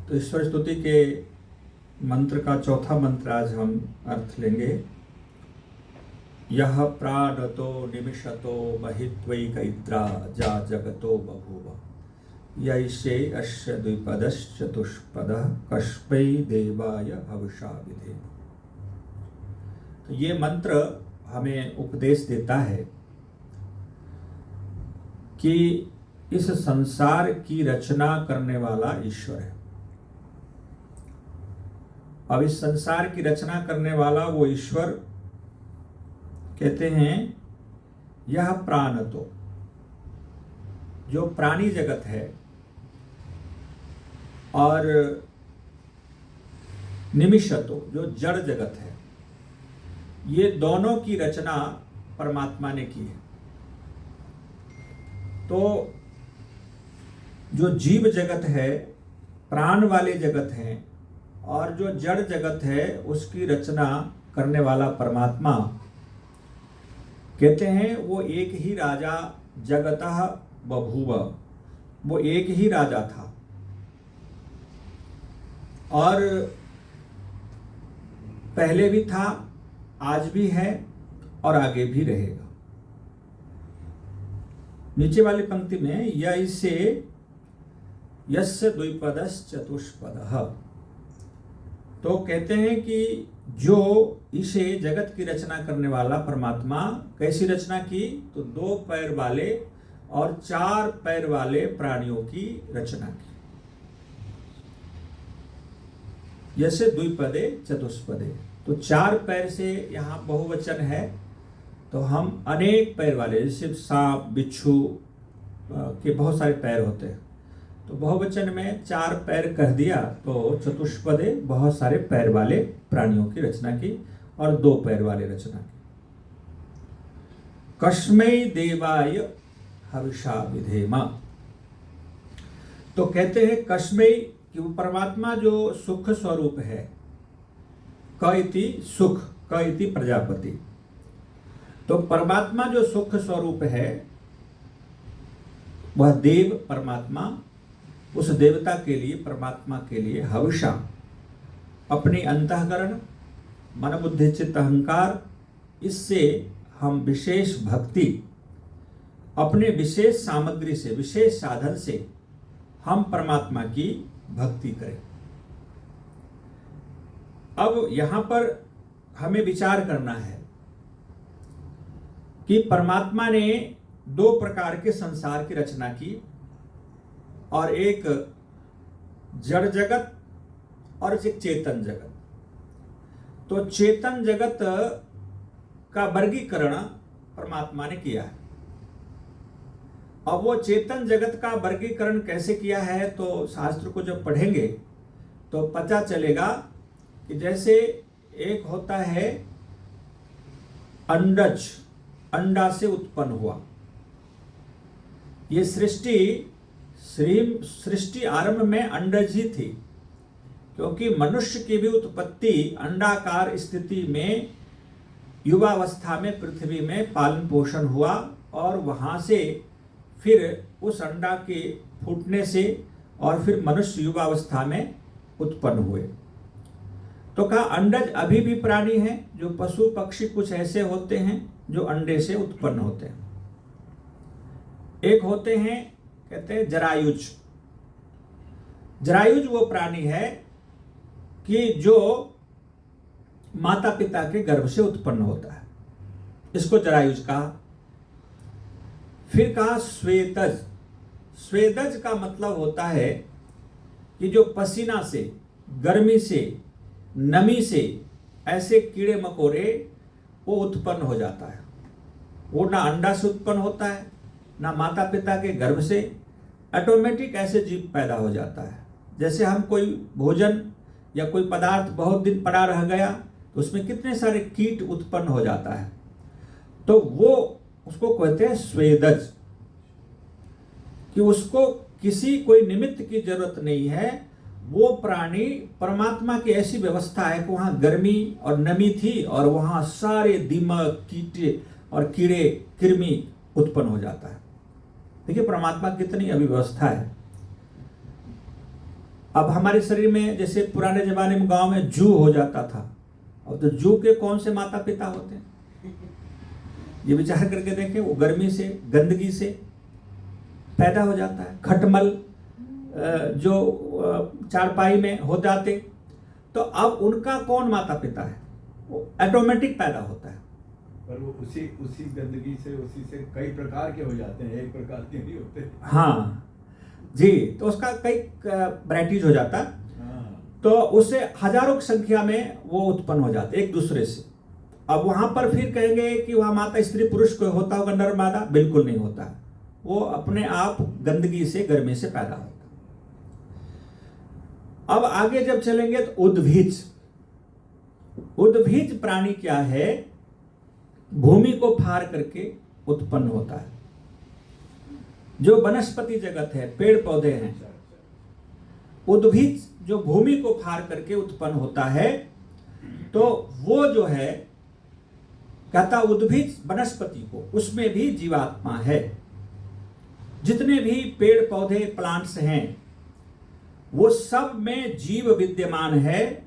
तो ईश्वर स्तुति के मंत्र का चौथा मंत्र आज हम अर्थ लेंगे। यह प्राणतो निमिषतो महित्वैकैद्रा जा जगतो बभूव यैषे अस्य द्विपदश्चतुष्पदः कस्मै देवाय हविषा विधे। तो ये मंत्र हमें उपदेश देता है कि इस संसार की रचना करने वाला ईश्वर है। अब इस संसार की रचना करने वाला वो ईश्वर कहते हैं यह प्राणतो, जो प्राणी जगत है, और निमिषतो, जो जड़ जगत है, ये दोनों की रचना परमात्मा ने की है। तो जो जीव जगत है, प्राण वाले जगत हैं, और जो जड़ जगत है उसकी रचना करने वाला परमात्मा कहते हैं वो एक ही राजा जगतः बभूव, वो एक ही राजा था और पहले भी था, आज भी है और आगे भी रहेगा। नीचे वाली पंक्ति में यैसे यस्य द्विपदश्चतुष्पदः, तो कहते हैं कि जो इसे जगत की रचना करने वाला परमात्मा, कैसी रचना की, तो 2 पैर वाले और 4 पैर वाले प्राणियों की रचना की। जैसे द्विपदे चतुष्पदे, तो 4 पैर से यहाँ बहुवचन है, तो हम अनेक पैर वाले, जैसे सांप बिच्छू के बहुत सारे पैर होते हैं, तो बहुवचन में 4 पैर कह दिया, तो चतुष्पदे बहुत सारे पैर वाले प्राणियों की रचना की और 2 पैर वाले रचना की। कस्मै देवाय हविषा विधेमा, तो कहते हैं कस्मै कि वो परमात्मा जो सुख स्वरूप है, क इति सुख, क इति प्रजापति, तो परमात्मा जो सुख स्वरूप है वह देव परमात्मा, उस देवता के लिए, परमात्मा के लिए हविषा, अपनी अंतःकरण, मन बुद्धि चित्त अहंकार, इससे हम विशेष भक्ति, अपने विशेष सामग्री से, विशेष साधन से हम परमात्मा की भक्ति करें। अब यहां पर हमें विचार करना है कि परमात्मा ने 2 प्रकार के संसार की रचना की, और एक जड़ जगत और एक चेतन जगत। तो चेतन जगत का वर्गीकरण परमात्मा ने किया है। अब वो चेतन जगत का वर्गीकरण कैसे किया है, तो शास्त्र को जब पढ़ेंगे तो पता चलेगा कि जैसे एक होता है अंडज, अंडा से उत्पन्न हुआ। ये सृष्टि आरंभ में अंडज ही थी, क्योंकि मनुष्य की भी उत्पत्ति अंडाकार स्थिति में युवावस्था में पृथ्वी में पालन पोषण हुआ, और वहां से फिर उस अंडा के फूटने से और फिर मनुष्य युवावस्था में उत्पन्न हुए। तो कहा अंडज अभी भी प्राणी हैं, जो पशु पक्षी कुछ ऐसे होते हैं जो अंडे से उत्पन्न होते हैं। एक होते हैं, कहते हैं जरायुज। जरायुज वो प्राणी है कि जो माता पिता के गर्भ से उत्पन्न होता है, इसको जरायुज कहा। फिर कहा स्वेदज। स्वेदज का मतलब होता है कि जो पसीना से, गर्मी से, नमी से ऐसे कीड़े मकोड़े वो उत्पन्न हो जाता है। वो ना अंडा से उत्पन्न होता है, ना माता पिता के गर्भ से, ऑटोमेटिक ऐसे जीव पैदा हो जाता है। जैसे हम कोई भोजन या कोई पदार्थ बहुत दिन पड़ा रह गया तो उसमें कितने सारे कीट उत्पन्न हो जाता है, तो वो उसको कहते हैं स्वेदज, कि उसको किसी कोई निमित्त की जरूरत नहीं है। वो प्राणी, परमात्मा की ऐसी व्यवस्था है कि वहां गर्मी और नमी थी और वहां सारे दीमक, कीटे और कीड़े कृमि उत्पन्न हो जाता है। देखिए परमात्मा कितनी अभिव्यवस्था है। अब हमारे शरीर में जैसे पुराने जमाने में गांव में जू हो जाता था, अब तो जू के कौन से माता पिता होते हैं? ये विचार करके देखें, वो गर्मी से, गंदगी से पैदा हो जाता है। खटमल जो चारपाई में हो जाते, तो अब उनका कौन माता पिता है? वो ऑटोमेटिक पैदा होता है। पर वो उसी गंदगी से, उसी से कई प्रकार के हो जाते हैं, एक प्रकार के नहीं होते। हाँ जी, तो उसका कई वैराइटीज हो जाता है। तो उससे हजारों की संख्या में वो उत्पन्न हो जाते एक दूसरे से। अब वहां पर फिर कहेंगे कि वहां माता स्त्री पुरुष को होता होगा नर मादा? बिल्कुल नहीं होता है, वो अपने आप गंदगी से, गर्मी से पैदा होता। अब आगे जब चलेंगे तो उद्भिज। उद्भिज प्राणी क्या है? भूमि को फाड़ करके उत्पन्न होता है। जो वनस्पति जगत है, पेड़ पौधे हैं, उद्भिज जो भूमि को फाड़ करके उत्पन्न होता है, तो वो जो है कहता उद्भिज वनस्पति को, उसमें भी जीवात्मा है। जितने भी पेड़ पौधे प्लांट्स हैं वो सब में जीव विद्यमान है,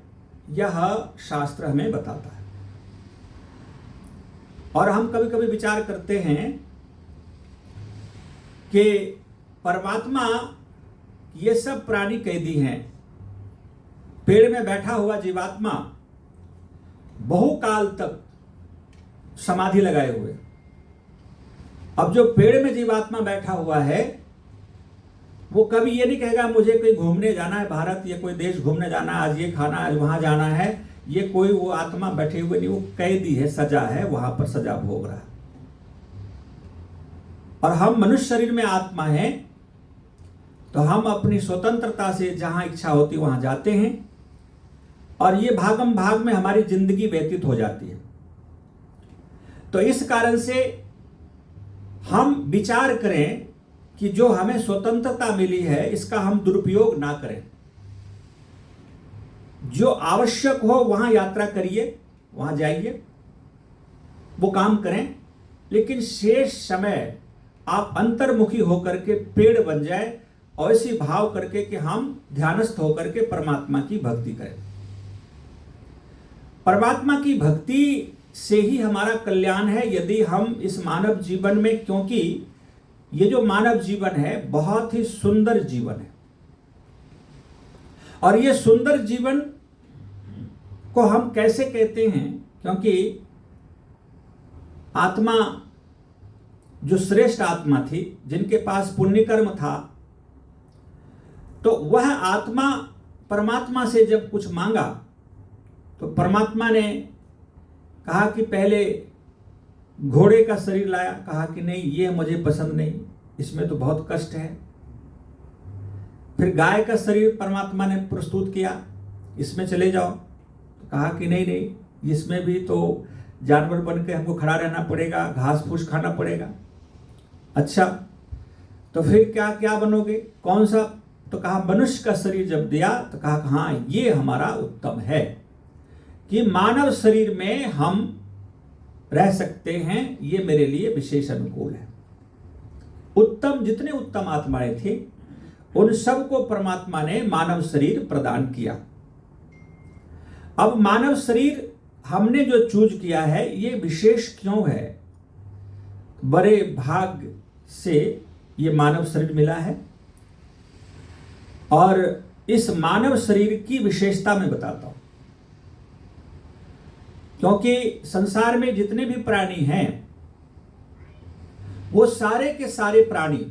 यह शास्त्र हमें बताता है। और हम कभी कभी विचार करते हैं कि परमात्मा ये सब प्राणी कैदी हैं। पेड़ में बैठा हुआ जीवात्मा बहुकाल तक समाधि लगाए हुए। अब जो पेड़ में जीवात्मा बैठा हुआ है वो कभी ये नहीं कहेगा मुझे कहीं घूमने जाना है, भारत या कोई देश घूमने जाना है, आज ये खाना, आज वहां जाना है। ये कोई वो आत्मा बैठे हुए नहीं, वो कैदी है, सजा है, वहां पर सजा भोग रहा है। और हम मनुष्य शरीर में आत्मा हैं, तो हम अपनी स्वतंत्रता से जहां इच्छा होती वहां जाते हैं, और ये भागम भाग में हमारी जिंदगी व्यतीत हो जाती है। तो इस कारण से हम विचार करें कि जो हमें स्वतंत्रता मिली है इसका हम दुरुपयोग ना करें। जो आवश्यक हो वहां यात्रा करिए, वहां जाइए, वो काम करें, लेकिन शेष समय आप अंतर्मुखी होकर के पेड़ बन जाए, और ऐसी भाव करके कि हम ध्यानस्थ होकर के परमात्मा की भक्ति करें। परमात्मा की भक्ति से ही हमारा कल्याण है। यदि हम इस मानव जीवन में, क्योंकि ये जो मानव जीवन है बहुत ही सुंदर जीवन है, और ये सुंदर जीवन को हम कैसे कहते हैं? क्योंकि आत्मा जो श्रेष्ठ आत्मा थी, जिनके पास पुण्य कर्म था, तो वह आत्मा परमात्मा से जब कुछ मांगा तो परमात्मा ने कहा कि पहले घोड़े का शरीर लाया, कहा कि नहीं ये मुझे पसंद नहीं, इसमें तो बहुत कष्ट है। फिर गाय का शरीर परमात्मा ने प्रस्तुत किया, इसमें चले जाओ, तो कहा कि नहीं नहीं, इसमें भी तो जानवर बन के हमको खड़ा रहना पड़ेगा, घास फूस खाना पड़ेगा। अच्छा, तो फिर क्या क्या बनोगे, कौन सा? तो कहा मनुष्य का शरीर जब दिया तो कहा हाँ ये हमारा उत्तम है, कि मानव शरीर में हम रह सकते हैं, ये मेरे लिए विशेष अनुकूल है। उत्तम, जितने उत्तम आत्माएं थी उन सबको परमात्मा ने मानव शरीर प्रदान किया। अब मानव शरीर हमने जो चूज किया है ये विशेष क्यों है? बड़े भाग से ये मानव शरीर मिला है, और इस मानव शरीर की विशेषता मैं बताता हूं। क्योंकि संसार में जितने भी प्राणी हैं वो सारे के सारे प्राणी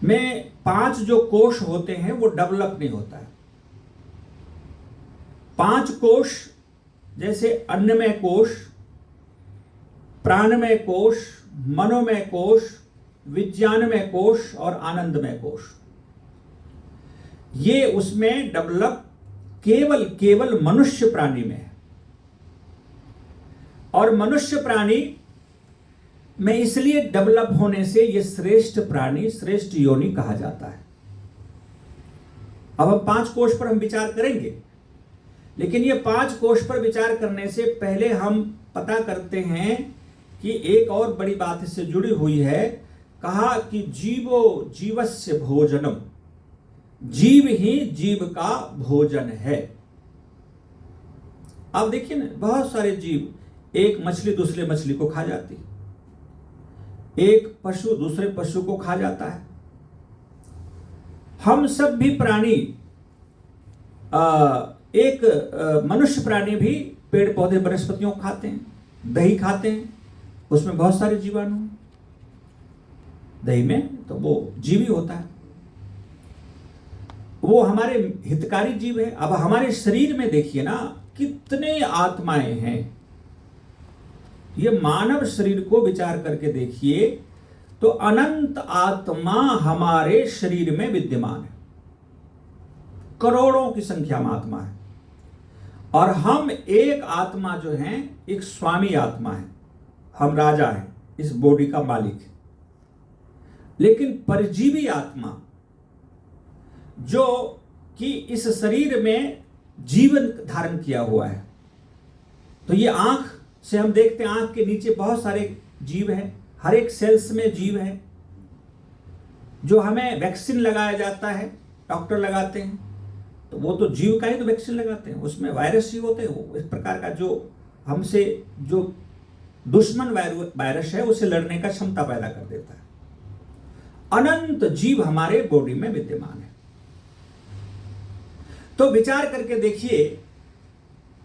में 5 जो कोश होते हैं वो डेवलप नहीं होता है। 5 कोश, जैसे अन्नमय कोश, प्राणमय कोश, मनोमय कोश, विज्ञानमय कोश और आनंदमय कोश, ये उसमें डेवलप केवल मनुष्य प्राणी में है। और मनुष्य प्राणी में इसलिए डेवलप होने से ये श्रेष्ठ प्राणी, श्रेष्ठ योनि कहा जाता है। अब हम 5 कोश पर हम विचार करेंगे, लेकिन ये 5 कोश पर विचार करने से पहले हम पता करते हैं कि एक और बड़ी बात इससे जुड़ी हुई है। कहा कि जीवो जीवस्य भोजनम, जीव ही जीव का भोजन है। अब देखिए ना, बहुत सारे जीव, एक मछली दूसरे मछली को खा जाती, एक पशु दूसरे पशु को खा जाता है। हम सब भी प्राणी, मनुष्य प्राणी भी पेड़ पौधे वनस्पतियों को खाते हैं, दही खाते हैं, उसमें बहुत सारे जीवाणु हैं। दही में तो वो जीव ही होता है, वो हमारे हितकारी जीव है। अब हमारे शरीर में देखिए ना, कितने आत्माएं हैं। ये मानव शरीर को विचार करके देखिए तो अनंत आत्मा हमारे शरीर में विद्यमान है, करोड़ों की संख्या में आत्मा है। और हम एक आत्मा जो है, एक स्वामी आत्मा है, हम राजा हैं, इस बॉडी का मालिक है। लेकिन परजीवी आत्मा जो कि इस शरीर में जीवन धारण किया हुआ है, तो ये आंख से हम देखते हैं, आंख के नीचे बहुत सारे जीव हैं, हर एक सेल्स में जीव है। जो हमें वैक्सीन लगाया जाता है, डॉक्टर लगाते हैं, तो वो तो जीव का ही तो वैक्सीन लगाते हैं, उसमें वायरस ही होते हैं। वो इस प्रकार का जो हमसे जो दुश्मन वायरस है, उसे लड़ने का क्षमता पैदा कर देता है। अनंत जीव हमारे बॉडी में विद्यमान है। तो विचार करके देखिए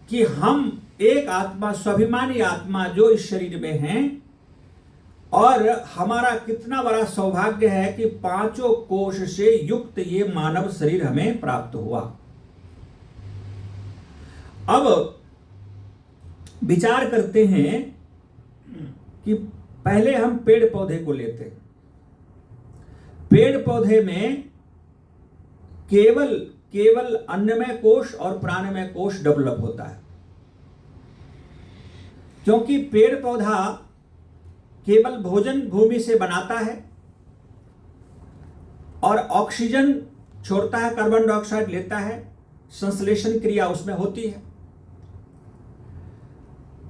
कि हम एक आत्मा, स्वाभिमानी आत्मा जो इस शरीर में हैं, और हमारा कितना बड़ा सौभाग्य है कि पांचों कोश से युक्त ये मानव शरीर हमें प्राप्त हुआ। अब विचार करते हैं कि पहले हम पेड़ पौधे को लेते हैं। पेड़ पौधे में केवल अन्नमय कोश और प्राणमय कोश डेवलप होता है, क्योंकि पेड़ पौधा केवल भोजन भूमि से बनाता है और ऑक्सीजन छोड़ता है, कार्बन डाइऑक्साइड लेता है, संश्लेषण क्रिया उसमें होती है।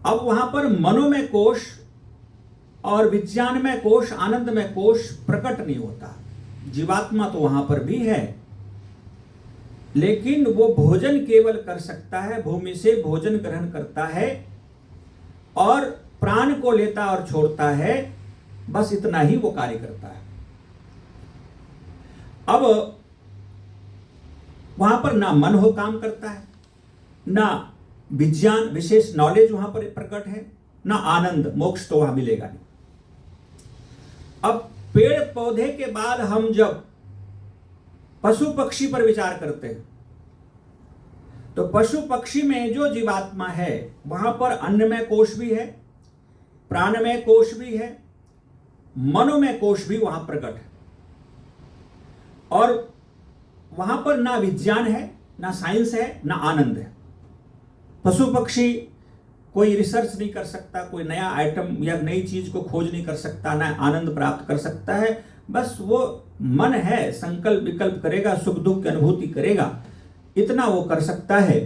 अब वहां पर मनोमय कोश और विज्ञानमय कोश, आनंदमय कोश प्रकट नहीं होता। जीवात्मा तो वहां पर भी है, लेकिन वो भोजन केवल कर सकता है, भूमि से भोजन ग्रहण करता है और प्राण को लेता और छोड़ता है, बस इतना ही वो कार्य करता है। अब वहां पर ना मन हो काम करता है, ना विज्ञान विशेष नॉलेज वहां पर प्रकट है, ना आनंद मोक्ष तो वहां मिलेगा नहीं। अब पेड़ पौधे के बाद हम जब पशु पक्षी पर विचार करते हैं, तो पशु पक्षी में जो जीवात्मा है, वहां पर अन्नमय कोश भी है, प्राणमय कोश भी है, मनोमय कोश भी वहां प्रकट है। और वहां पर ना विज्ञान है, ना साइंस है, ना आनंद है। पशु पक्षी कोई रिसर्च नहीं कर सकता, कोई नया आइटम या नई चीज को खोज नहीं कर सकता, ना आनंद प्राप्त कर सकता है। बस वो मन है, संकल्प विकल्प करेगा, सुख दुख की अनुभूति करेगा, इतना वो कर सकता है।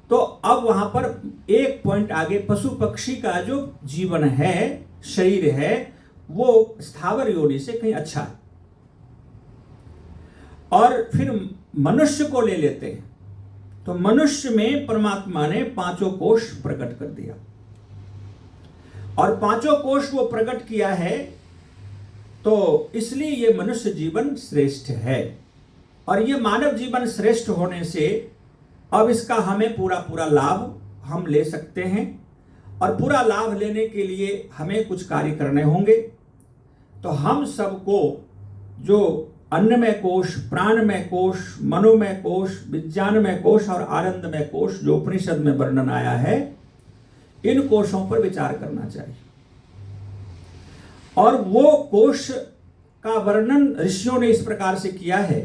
तो अब वहां पर एक पॉइंट आगे, पशु पक्षी का जो जीवन है, शरीर है, वो स्थावर योनि से कहीं अच्छा है। और फिर मनुष्य को ले लेते हैं, तो मनुष्य में परमात्मा ने पांचों कोश प्रकट कर दिया, और पांचों कोश वो प्रकट किया है, तो इसलिए ये मनुष्य जीवन श्रेष्ठ है। और ये मानव जीवन श्रेष्ठ होने से अब इसका हमें पूरा लाभ हम ले सकते हैं, और पूरा लाभ लेने के लिए हमें कुछ कार्य करने होंगे। तो हम सबको जो अन्नमय कोश, प्राणमय कोश, मनोमय कोश, विज्ञानमय कोश और आनंदमय कोश जो उपनिषद में वर्णन आया है, इन कोशों पर विचार करना चाहिए। और वो कोश का वर्णन ऋषियों ने इस प्रकार से किया है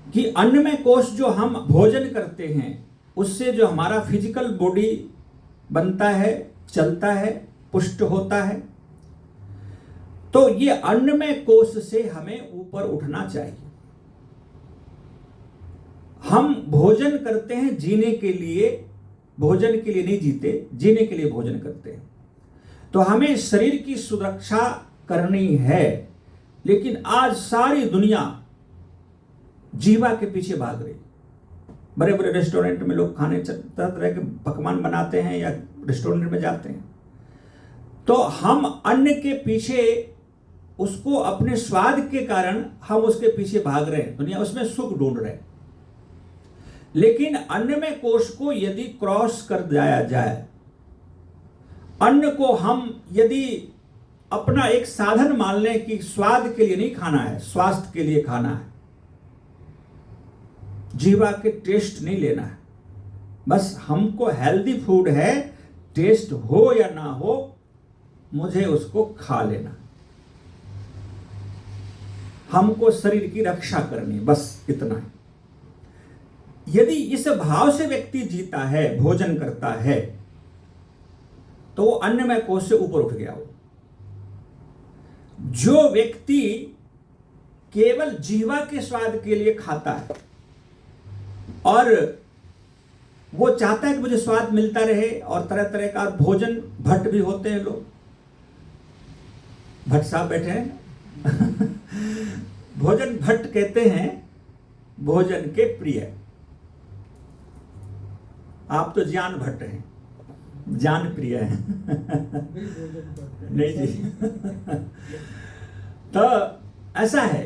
कि अन्नमय कोश जो हम भोजन करते हैं, उससे जो हमारा फिजिकल बॉडी बनता है, चलता है, पुष्ट होता है, तो ये अन्नमय कोश से हमें ऊपर उठना चाहिए। हम भोजन करते हैं जीने के लिए, भोजन के लिए नहीं जीते, जीने के लिए भोजन करते हैं। तो हमें शरीर की सुरक्षा करनी है, लेकिन आज सारी दुनिया जीवा के पीछे भाग रही। बड़े बड़े रेस्टोरेंट में लोग खाने तरह तरह के पकवान बनाते हैं या रेस्टोरेंट में जाते हैं, तो हम अन्न के पीछे, उसको अपने स्वाद के कारण हम उसके पीछे भाग रहे हैं, दुनिया उसमें सुख ढूंढ रहे हैं। लेकिन अन्नमय कोश को यदि क्रॉस कर दिया जाए, अन्न को हम यदि अपना एक साधन मान लें कि स्वाद के लिए नहीं खाना है, स्वास्थ्य के लिए खाना है, जीवा के टेस्ट नहीं लेना है, बस हमको हेल्दी फूड है, टेस्ट हो या ना हो मुझे उसको खा लेना, हमको शरीर की रक्षा करनी, बस इतना है। यदि इस भाव से व्यक्ति जीता है, भोजन करता है, तो वो अन्नमय कोश से ऊपर उठ गया। वो जो व्यक्ति केवल जीवा के स्वाद के लिए खाता है और वो चाहता है कि मुझे स्वाद मिलता रहे, और तरह तरह का भोजन भट्ट भी होते हैं लोग, भट्ट साहब बैठे हैं भोजन भट्ट कहते हैं भोजन के प्रिय। आप तो ज्ञान भट्ट हैं, ज्ञान प्रिय है नहीं जी तो ऐसा है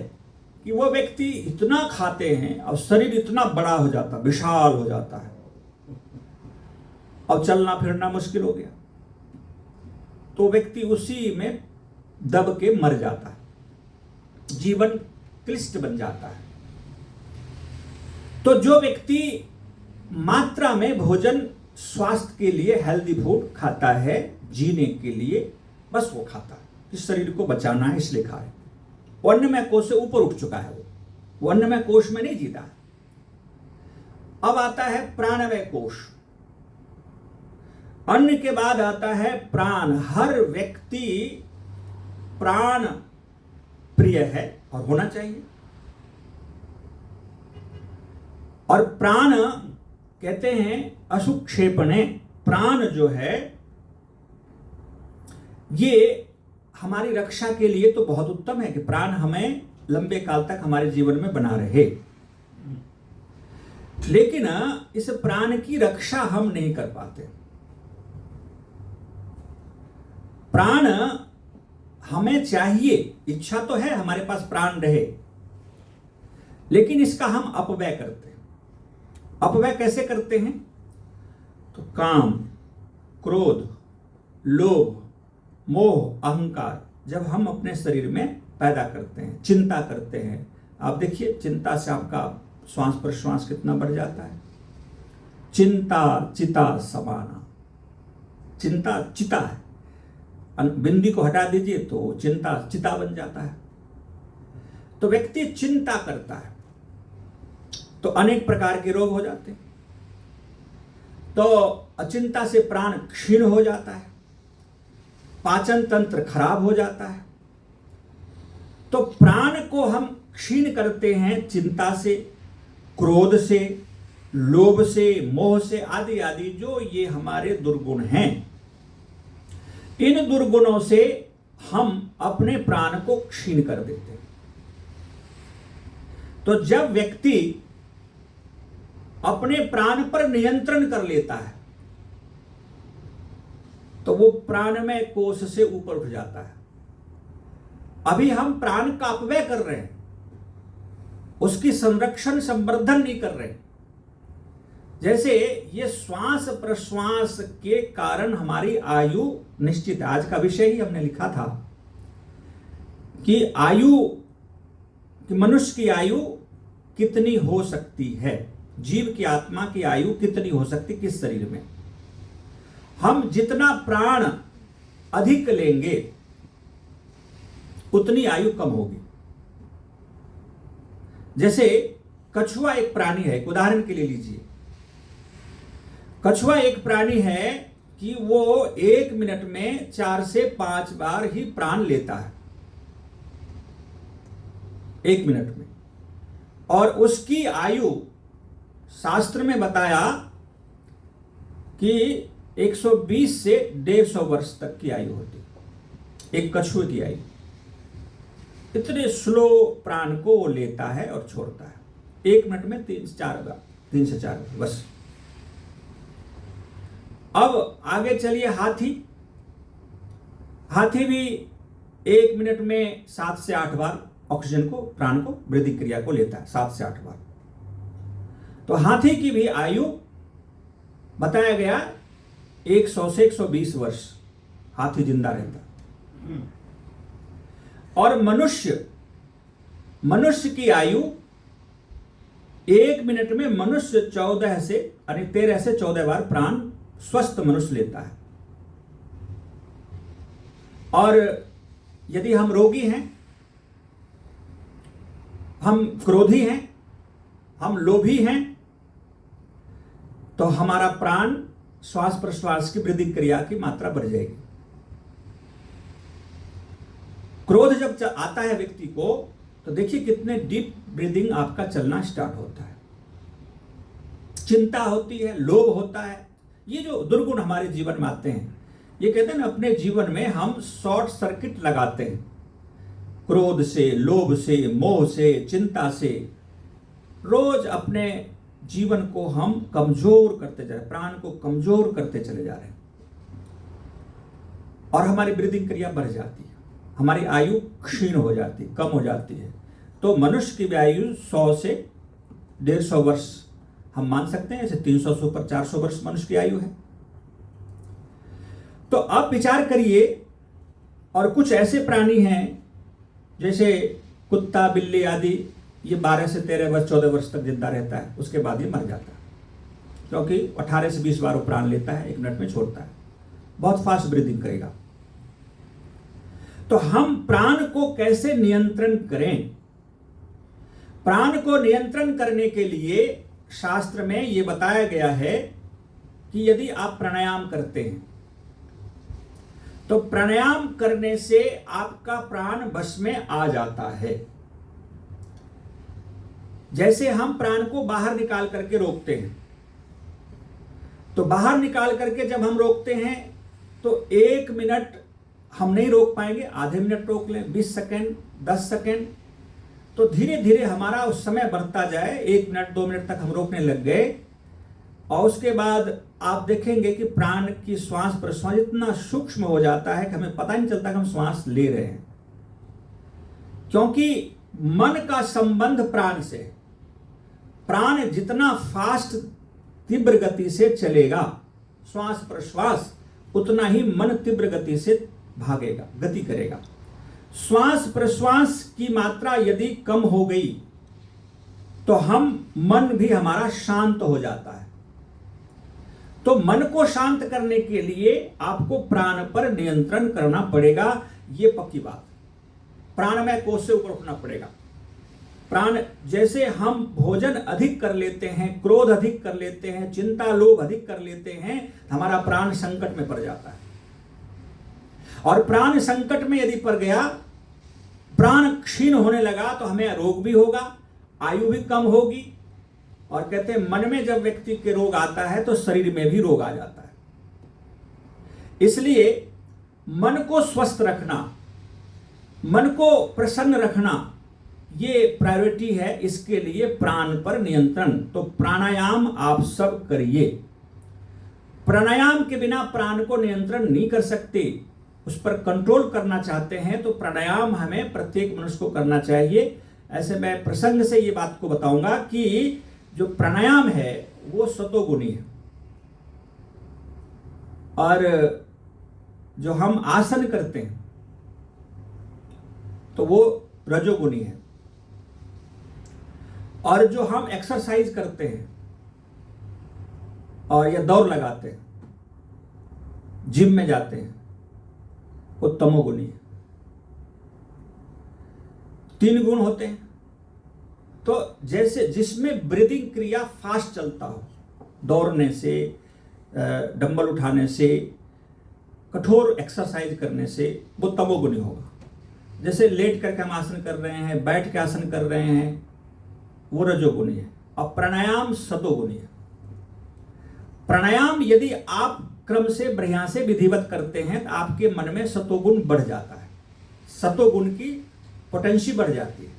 कि वो व्यक्ति इतना खाते हैं और शरीर इतना बड़ा हो जाता, विशाल हो जाता है, और चलना फिरना मुश्किल हो गया, तो व्यक्ति उसी में दब के मर जाता है, जीवन क्लिष्ट बन जाता है। तो जो व्यक्ति मात्रा में भोजन, स्वास्थ्य के लिए हेल्दी फूड खाता है, जीने के लिए बस वो खाता है, इस शरीर को बचाना है इसलिए खा है, वो अन्नमय कोश से ऊपर उठ चुका है, वो अन्नमय कोश में नहीं जीता है। अब आता है प्राणमय कोश। अन्न के बाद आता है प्राण। हर व्यक्ति प्राण प्रिय है और होना चाहिए। और प्राण कहते हैं असुक्षेपणे, प्राण जो है ये हमारी रक्षा के लिए तो बहुत उत्तम है कि प्राण हमें लंबे काल तक हमारे जीवन में बना रहे, लेकिन इस प्राण की रक्षा हम नहीं कर पाते। प्राण हमें चाहिए, इच्छा तो है हमारे पास प्राण रहे, लेकिन इसका हम अपव्यय करते हैं। अपव्यय कैसे करते हैं? तो काम, क्रोध, लोभ, मोह, अहंकार जब हम अपने शरीर में पैदा करते हैं, चिंता करते हैं, आप देखिए चिंता से आपका श्वास प्रश्वास कितना बढ़ जाता है। चिंता चिता समाना, चिंता चिता है, बिंदी को हटा दीजिए तो चिंता चिता बन जाता है। तो व्यक्ति चिंता करता है तो अनेक प्रकार के रोग हो जाते हैं। तो अचिंता से प्राण क्षीण हो जाता है, पाचन तंत्र खराब हो जाता है। तो प्राण को हम क्षीण करते हैं चिंता से, क्रोध से, लोभ से, मोह से, आदि आदि जो ये हमारे दुर्गुण हैं। इन दुर्गुणों से हम अपने प्राण को क्षीण कर देते हैं। तो जब व्यक्ति अपने प्राण पर नियंत्रण कर लेता है तो वो प्राणमय कोश से ऊपर उठ जाता है। अभी हम प्राण का अपव्यय कर रहे हैं, उसकी संरक्षण संवर्धन नहीं कर रहे। जैसे ये श्वास प्रश्वास के कारण हमारी आयु निश्चित है। आज का विषय ही हमने लिखा था कि आयु, कि मनुष्य की आयु कितनी हो सकती है, जीव की आत्मा की आयु कितनी हो सकती किस शरीर में। हम जितना प्राण अधिक लेंगे उतनी आयु कम होगी। जैसे कछुआ एक प्राणी है, एक उदाहरण के लिए लीजिए। कछुआ एक प्राणी है कि वो 1 मिनट में 4 से 5 बार ही प्राण लेता है, 1 मिनट में। और उसकी आयु शास्त्र में बताया कि 120 से 150 वर्ष तक की आयु होती है एक कछुए की आयु। इतने स्लो प्राण को वो लेता है और छोड़ता है। 1 मिनट में 3 से 4 बार बस। अब आगे चलिए, हाथी भी 1 मिनट में 7 से 8 बार ऑक्सीजन को, प्राण को, ब्रीदिंग क्रिया को लेता है, 7 से 8 बार। तो हाथी की भी आयु बताया गया 100 से 120 वर्ष हाथी जिंदा रहता। और मनुष्य की आयु 1 मिनट में मनुष्य 13 से 14 बार प्राण स्वस्थ मनुष्य लेता है। और यदि हम रोगी हैं, हम क्रोधी हैं, हम लोभी हैं, तो हमारा प्राण श्वास प्रश्वास की ब्रीदिंग क्रिया की मात्रा बढ़ जाएगी। क्रोध जब आता है व्यक्ति को, तो देखिए कितने डीप ब्रीदिंग आपका चलना स्टार्ट होता है। चिंता होती है, लोभ होता है, ये जो दुर्गुण हमारे जीवन में आते हैं, ये कहते हैं ना, अपने जीवन में हम शॉर्ट सर्किट लगाते हैं। क्रोध से, लोभ से, मोह से, चिंता से रोज अपने जीवन को हम कमजोर करते जा रहे हैं, प्राण को कमजोर करते चले जा रहे हैं, और हमारी ब्रीदिंग क्रिया बढ़ जाती है, हमारी आयु क्षीण हो जाती है, कम हो जाती है। तो मनुष्य की भी आयु 100 से 150 वर्ष हम मान सकते हैं, जैसे 300 से ऊपर 400 वर्ष मनुष्य की आयु है। तो अब विचार करिए, और कुछ ऐसे प्राणी हैं जैसे कुत्ता, बिल्ली आदि, ये 12 से 13 वर्ष 14 वर्ष तक जिंदा रहता है, उसके बाद ये मर जाता है, क्योंकि 18 से 20 बार वो प्राण लेता है, 1 मिनट में छोड़ता है, बहुत फास्ट ब्रीदिंग करेगा। तो हम प्राण को कैसे नियंत्रण करें? प्राण को नियंत्रण करने के लिए शास्त्र में यह बताया गया है कि यदि आप प्राणायाम करते हैं, तो प्राणायाम करने से आपका प्राण वश में आ जाता है। जैसे हम प्राण को बाहर निकाल करके रोकते हैं, तो बाहर निकाल करके जब हम रोकते हैं तो 1 मिनट हम नहीं रोक पाएंगे, आधे मिनट रोक लें, 20 सेकेंड, 10 सेकेंड, तो धीरे धीरे हमारा उस समय बढ़ता जाए, 1 मिनट 2 मिनट तक हम रोकने लग गए, और उसके बाद आप देखेंगे कि प्राण की श्वास प्रश्वास इतना सूक्ष्म हो जाता है कि हमें पता नहीं चलता कि हम श्वास ले रहे हैं, क्योंकि मन का संबंध प्राण से। प्राण जितना फास्ट तीव्र गति से चलेगा श्वास प्रश्वास, उतना ही मन तीव्र गति से भागेगा, गति करेगा। श्वास प्रश्वास की मात्रा यदि कम हो गई तो मन भी हमारा शांत हो जाता है। तो मन को शांत करने के लिए आपको प्राण पर नियंत्रण करना पड़ेगा, ये पक्की बात। प्राणमय कोष से ऊपर उठना पड़ेगा। प्राण, जैसे हम भोजन अधिक कर लेते हैं, क्रोध अधिक कर लेते हैं, चिंता लोभ अधिक कर लेते हैं, हमारा प्राण संकट में पड़ जाता है। और प्राण संकट में यदि पड़ गया, प्राण क्षीण होने लगा, तो हमें रोग भी होगा, आयु भी कम होगी। और कहते हैं मन में जब व्यक्ति के रोग आता है तो शरीर में भी रोग आ जाता है। इसलिए मन को स्वस्थ रखना, मन को प्रसन्न रखना, ये प्रायोरिटी है। इसके लिए प्राण पर नियंत्रण, तो प्राणायाम आप सब करिए। प्राणायाम के बिना प्राण को नियंत्रण नहीं कर सकते। उस पर कंट्रोल करना चाहते हैं तो प्राणायाम हमें प्रत्येक मनुष्य को करना चाहिए। ऐसे मैं प्रसंग से ये बात को बताऊंगा कि जो प्राणायाम है वो सतोगुणी है, और जो हम आसन करते हैं तो वो रजोगुणी है, और जो हम एक्सरसाइज करते हैं और या दौड़ लगाते हैं, जिम में जाते हैं, वो तमोगुणी है। 3 गुण होते हैं। तो जैसे जिसमें ब्रीदिंग क्रिया फास्ट चलता हो, दौड़ने से, डंबल उठाने से, कठोर एक्सरसाइज करने से, वो तमोगुणी होगा। जैसे लेट करके हम आसन कर रहे हैं, बैठ के आसन कर रहे हैं, वो रजोगुणी है। और प्राणायाम सतोगुणी है। प्राणायाम यदि आप क्रम से बढ़िया से विधिवत करते हैं तो आपके मन में सतोगुण बढ़ जाता है, सतोगुण की पोटेंसी बढ़ जाती है।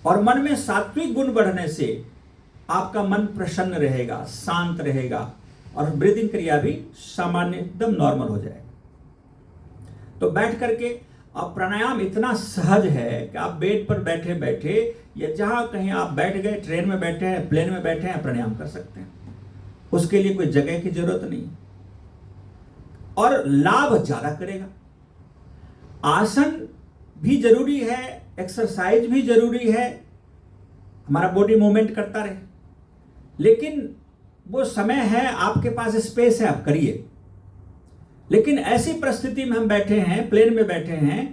और मन में सात्विक गुण बढ़ने से आपका मन प्रसन्न रहेगा, शांत रहेगा और ब्रीदिंग क्रिया भी सामान्य एकदम नॉर्मल हो जाएगा। तो बैठ करके अब प्राणायाम इतना सहज है कि आप बेड पर बैठे बैठे या जहां कहीं आप बैठ गए, ट्रेन में बैठे हैं, प्लेन में बैठे हैं, प्राणायाम कर सकते हैं। उसके लिए कोई जगह की जरूरत नहीं और लाभ ज्यादा करेगा। आसन भी जरूरी है, एक्सरसाइज भी जरूरी है, हमारा बॉडी मूवमेंट करता रहे, लेकिन वो समय है, आपके पास स्पेस है, आप करिए। लेकिन ऐसी परिस्थिति में हम बैठे हैं, प्लेन में बैठे हैं,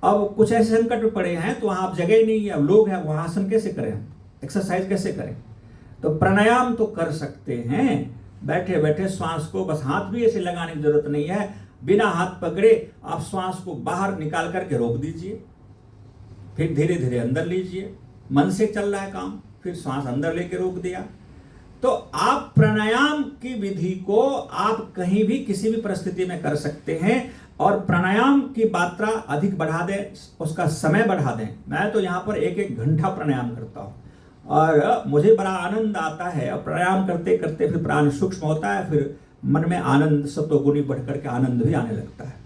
अब कुछ ऐसे संकट में पड़े हैं तो वहां आप जगह नहीं है, अब लोग हैं, वहां आसन कैसे करें, हम एक्सरसाइज कैसे करें? तो प्राणायाम तो कर सकते हैं बैठे बैठे। श्वास को बस हाथ भी ऐसे लगाने की जरूरत नहीं है, बिना हाथ पकड़े आप श्वास को बाहर निकाल करके रोक दीजिए, फिर धीरे धीरे अंदर लीजिए। मन से चल रहा है काम, फिर श्वास अंदर लेके रोक दिया। तो आप प्राणायाम की विधि को आप कहीं भी किसी भी परिस्थिति में कर सकते हैं और प्राणायाम की मात्रा अधिक बढ़ा दें, उसका समय बढ़ा दें। मैं तो यहाँ पर 1-1 घंटा प्राणायाम करता हूँ और मुझे बड़ा आनंद आता है। और प्राणायाम करते करते फिर प्राण सूक्ष्म होता है, फिर मन में आनंद सत्वगुणी बढ़ करके आनंद भी आने लगता है।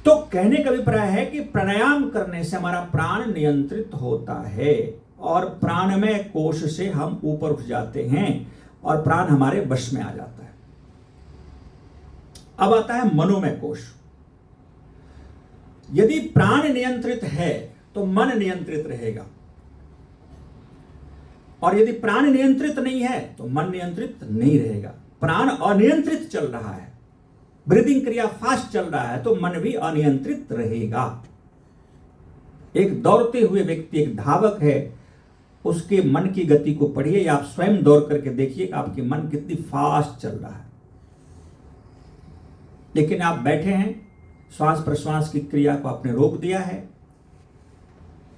तो कहने का अभिप्राय है कि प्राणायाम करने से हमारा प्राण नियंत्रित होता है और प्राणमय कोश से हम ऊपर उठ जाते हैं और प्राण हमारे वश में आ जाता है। अब आता है मनोमय कोश। यदि प्राण नियंत्रित है तो मन नियंत्रित रहेगा, और यदि प्राण नियंत्रित नहीं है तो मन नियंत्रित नहीं रहेगा। प्राण अनियंत्रित चल रहा है, ब्रीदिंग क्रिया फास्ट चल रहा है, तो मन भी अनियंत्रित रहेगा। एक दौड़ते हुए व्यक्ति, एक धावक है, उसके मन की गति को पढ़िए या आप स्वयं दौड़ करके देखिए आपकी मन कितनी फास्ट चल रहा है। लेकिन आप बैठे हैं, श्वास प्रश्वास की क्रिया को आपने रोक दिया है,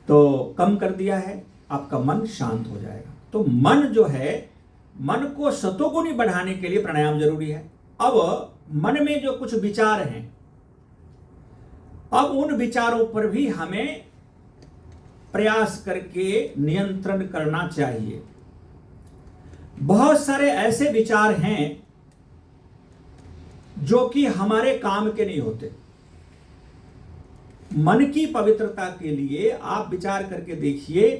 तो कम कर दिया है, आपका मन शांत हो जाएगा। तो मन जो है, मन को सतोगुणी बढ़ाने के लिए प्राणायाम जरूरी है। अब मन में जो कुछ विचार हैं, अब उन विचारों पर भी हमें प्रयास करके नियंत्रण करना चाहिए। बहुत सारे ऐसे विचार हैं जो कि हमारे काम के नहीं होते। मन की पवित्रता के लिए आप विचार करके देखिए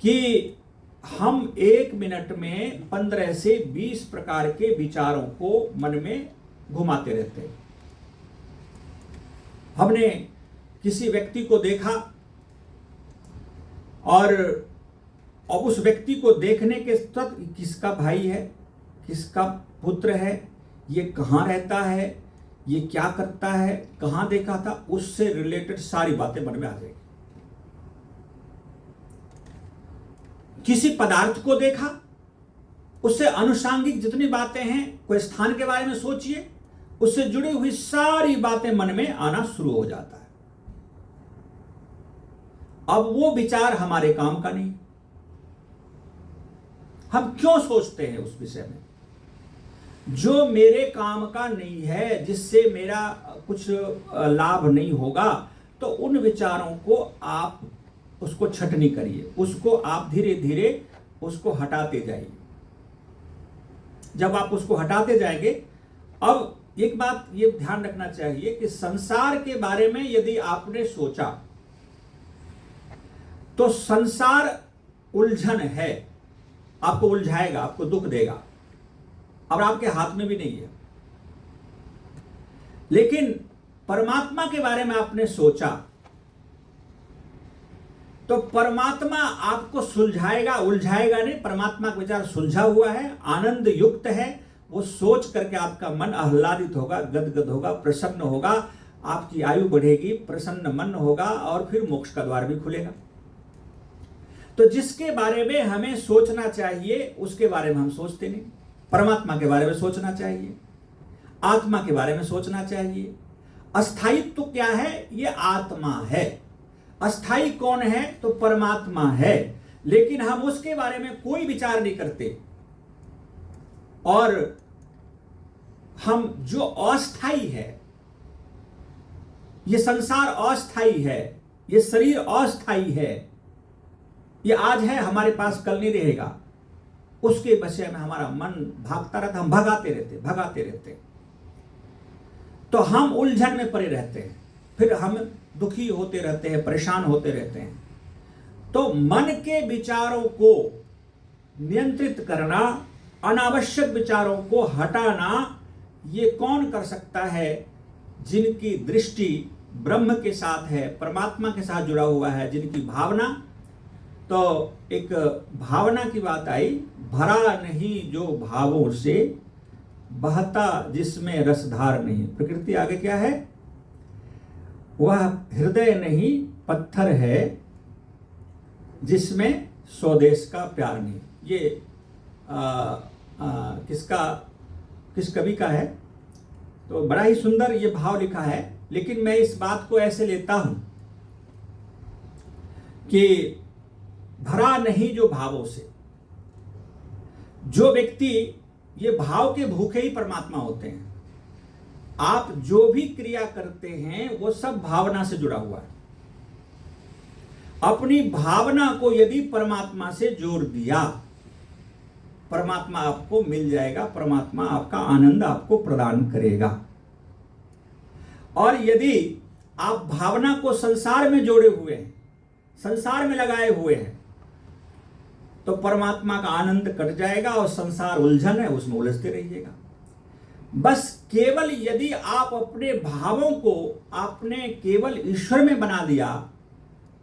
कि हम 1 मिनट में 15 से 20 प्रकार के विचारों को मन में घुमाते रहते हैं। हमने किसी व्यक्ति को देखा और उस व्यक्ति को देखने के साथ किसका भाई है, किसका पुत्र है, ये कहाँ रहता है, ये क्या करता है, कहाँ देखा था, उससे रिलेटेड सारी बातें मन में आ जाएगी। किसी पदार्थ को देखा, उससे अनुषांगिक जितनी बातें हैं, कोई स्थान के बारे में सोचिए, उससे जुड़ी हुई सारी बातें मन में आना शुरू हो जाता है। अब वो विचार हमारे काम का नहीं। हम क्यों सोचते हैं उस विषय में जो मेरे काम का नहीं है, जिससे मेरा कुछ लाभ नहीं होगा? तो उन विचारों को आप उसको छटनी करिए, उसको आप धीरे धीरे उसको हटाते जाइए। जब आप उसको हटाते जाएंगे, अब एक बात ये ध्यान रखना चाहिए कि संसार के बारे में यदि आपने सोचा तो संसार उलझन है, आपको उलझाएगा, आपको दुख देगा और आपके हाथ में भी नहीं है। लेकिन परमात्मा के बारे में आपने सोचा तो परमात्मा आपको सुलझाएगा, उलझाएगा नहीं। परमात्मा का विचार सुलझा हुआ है, आनंद युक्त है। वो सोच करके आपका मन आह्लादित होगा, गदगद होगा, प्रसन्न होगा, आपकी आयु बढ़ेगी, प्रसन्न मन होगा और फिर मोक्ष का द्वार भी खुलेगा। तो जिसके बारे में हमें सोचना चाहिए उसके बारे में हम सोचते नहीं। परमात्मा के बारे में सोचना चाहिए, आत्मा के बारे में सोचना चाहिए। अस्थायित्व तो क्या है? ये आत्मा है। अस्थाई कौन है? तो परमात्मा है। लेकिन हम उसके बारे में कोई विचार नहीं करते और हम जो अस्थाई है, ये संसार अस्थाई है, ये शरीर अस्थाई है, ये आज है हमारे पास कल नहीं रहेगा, उसके विषय में हमारा मन भागता रहता, हम भगाते रहते, तो हम उलझन में पड़े रहते हैं, फिर हम दुखी होते रहते हैं, परेशान होते रहते हैं। तो मन के विचारों को नियंत्रित करना, अनावश्यक विचारों को हटाना, ये कौन कर सकता है? जिनकी दृष्टि ब्रह्म के साथ है, परमात्मा के साथ जुड़ा हुआ है, जिनकी भावना, तो एक भावना की बात आई, भरा नहीं जो भावों से, बहता जिसमें रसधार नहीं। प्रकृति आगे क्या है? वह हृदय नहीं पत्थर है जिसमें स्वदेश का प्यार नहीं। ये किस कवि का है? तो बड़ा ही सुंदर ये भाव लिखा है, लेकिन मैं इस बात को ऐसे लेता हूं कि भरा नहीं जो भावों से, जो व्यक्ति ये भाव के भूखे ही परमात्मा होते हैं। आप जो भी क्रिया करते हैं वो सब भावना से जुड़ा हुआ है। अपनी भावना को यदि परमात्मा से जोड़ दिया, परमात्मा आपको मिल जाएगा, परमात्मा आपका आनंद आपको प्रदान करेगा। और यदि आप भावना को संसार में जोड़े हुए हैं, संसार में लगाए हुए हैं, तो परमात्मा का आनंद कट जाएगा और संसार उलझन है, उसमें उलझते रहिएगा। बस केवल यदि आप अपने भावों को आपने केवल ईश्वर में बना दिया,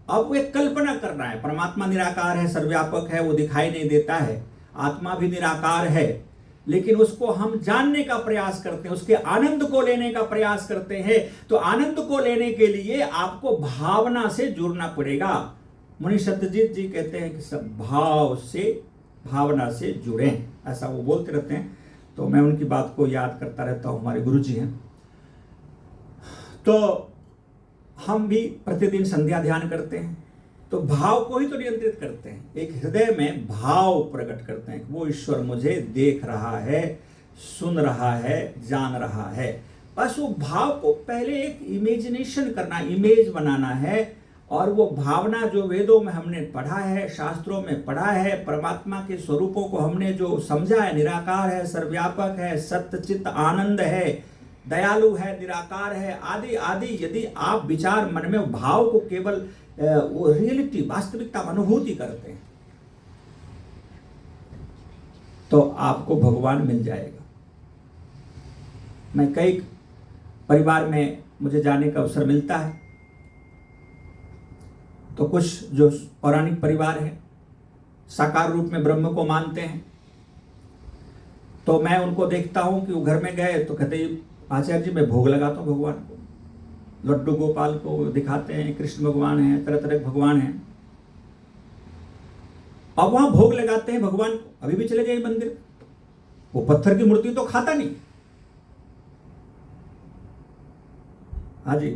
अब वो एक कल्पना करना है। परमात्मा निराकार है, सर्वव्यापक है, वो दिखाई नहीं देता है, आत्मा भी निराकार है, लेकिन उसको हम जानने का प्रयास करते हैं, उसके आनंद को लेने का प्रयास करते हैं। तो आनंद को लेने के लिए आपको भावना से जुड़ना पड़ेगा। मुनि सत्यजीत जी कहते हैं कि सब भाव से, भावना से जुड़ें, ऐसा वो बोलते रहते हैं। तो मैं उनकी बात को याद करता रहता हूँ, हमारे गुरु जी हैं। तो हम भी प्रतिदिन संध्या ध्यान करते हैं, तो भाव को ही तो नियंत्रित करते हैं। एक हृदय में भाव प्रकट करते हैं, वो ईश्वर मुझे देख रहा है, सुन रहा है, जान रहा है। बस वो भाव को पहले एक इमेजिनेशन करना, इमेज बनाना है। और वो भावना जो वेदों में हमने पढ़ा है, शास्त्रों में पढ़ा है, परमात्मा के स्वरूपों को हमने जो समझा है, निराकार है, सर्वव्यापक है, सत्यचित आनंद है, दयालु है, निराकार है, आदि आदि, यदि आप विचार मन में भाव को केवल वो रियलिटी, वास्तविकता, अनुभूति करते हैं, तो आपको भगवान मिल जाएगा। मैं कई परिवार में मुझे जाने का अवसर मिलता है, तो कुछ जो पौराणिक परिवार है, साकार रूप में ब्रह्म को मानते हैं, तो मैं उनको देखता हूं कि वो घर में गए तो कहते हैं, आचार्य जी मैं भोग लगाता हूं भगवान को, लड्डू गोपाल को दिखाते हैं, कृष्ण भगवान हैं, तरह तरह के भगवान हैं। अब वहां भोग लगाते हैं भगवान को। अभी भी चले जाइए मंदिर, वो पत्थर की मूर्ति तो खाता नहीं। हाँ जी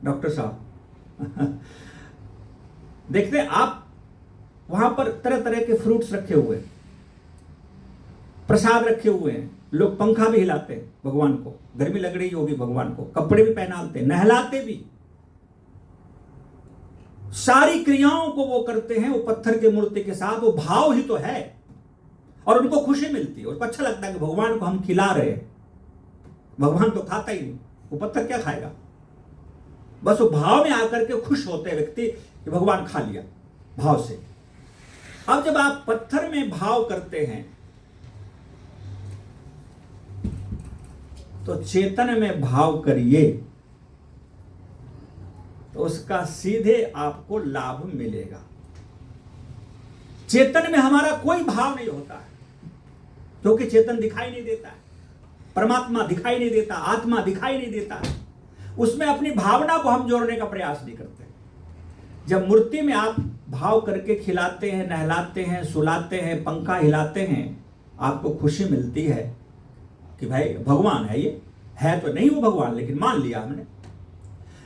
डॉक्टर साहब देखते हैं आप, वहां पर तरह तरह के फ्रूट्स रखे हुए हैं, प्रसाद रखे हुए हैं, लोग पंखा भी हिलाते हैं भगवान को, गर्मी लग रही होगी भगवान को, कपड़े भी पहनाते हैं, नहलाते भी, सारी क्रियाओं को वो करते हैं वो पत्थर के मूर्ति के साथ। वो भाव ही तो है, और उनको खुशी मिलती है, उसको अच्छा लगता है कि भगवान को हम खिला रहे हैं। भगवान तो खाता ही नहीं, वो पत्थर क्या खाएगा। बस वो भाव में आकर के खुश होते हैं व्यक्ति कि भगवान खा लिया, भाव से। अब जब आप पत्थर में भाव करते हैं, तो चेतन में भाव करिए, तो उसका सीधे आपको लाभ मिलेगा। चेतन में हमारा कोई भाव नहीं होता है, क्योंकि चेतन दिखाई नहीं देता है, परमात्मा दिखाई नहीं देता, आत्मा दिखाई नहीं देता है। उसमें अपनी भावना को हम जोड़ने का प्रयास नहीं करते। जब मूर्ति में आप भाव करके खिलाते हैं, नहलाते हैं, सुलाते हैं, पंखा हिलाते हैं, आपको खुशी मिलती है कि भाई भगवान है, ये है तो नहीं वो भगवान, लेकिन मान लिया हमने।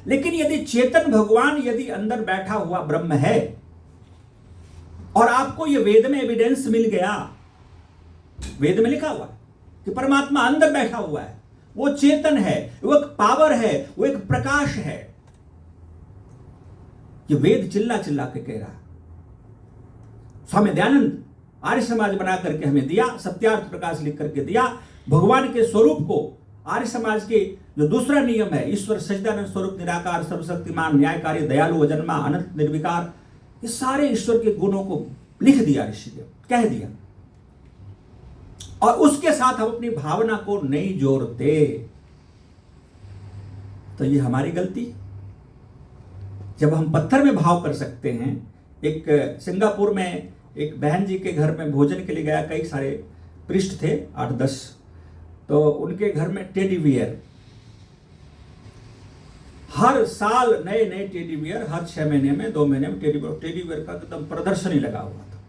लेकिन यदि चेतन भगवान यदि अंदर बैठा हुआ ब्रह्म है, और आपको ये वेद में एविडेंस मिल गया, वेद में लिखा हुआ है कि परमात्मा अंदर बैठा हुआ है, वो चेतन है, वो एक पावर है, वो एक प्रकाश है, ये वेद चिल्ला चिल्ला के कह रहा है। स्वामी दयानंद आर्य समाज बना करके हमें दिया, सत्यार्थ प्रकाश लिख करके दिया। भगवान के स्वरूप को आर्य समाज के जो दूसरा नियम है, ईश्वर सच्चिदानंद स्वरूप निराकार सर्वशक्तिमान न्यायकारी दयालु अजन्मा अनंत निर्विकार, ये सारे ईश्वर के गुणों को लिख दिया ऋषि ने, कह दिया। और उसके साथ हम अपनी भावना को नहीं जोड़ते, तो ये हमारी गलती। जब हम पत्थर में भाव कर सकते हैं। एक सिंगापुर में एक बहन जी के घर में भोजन के लिए गया, कई सारे पृष्ठ थे 8-10, तो उनके घर में टेडी बियर, हर साल नए नए टेडी बियर, हर 6 महीने में 2 महीने में टेडी बियर का एकदम प्रदर्शनी लगा हुआ था।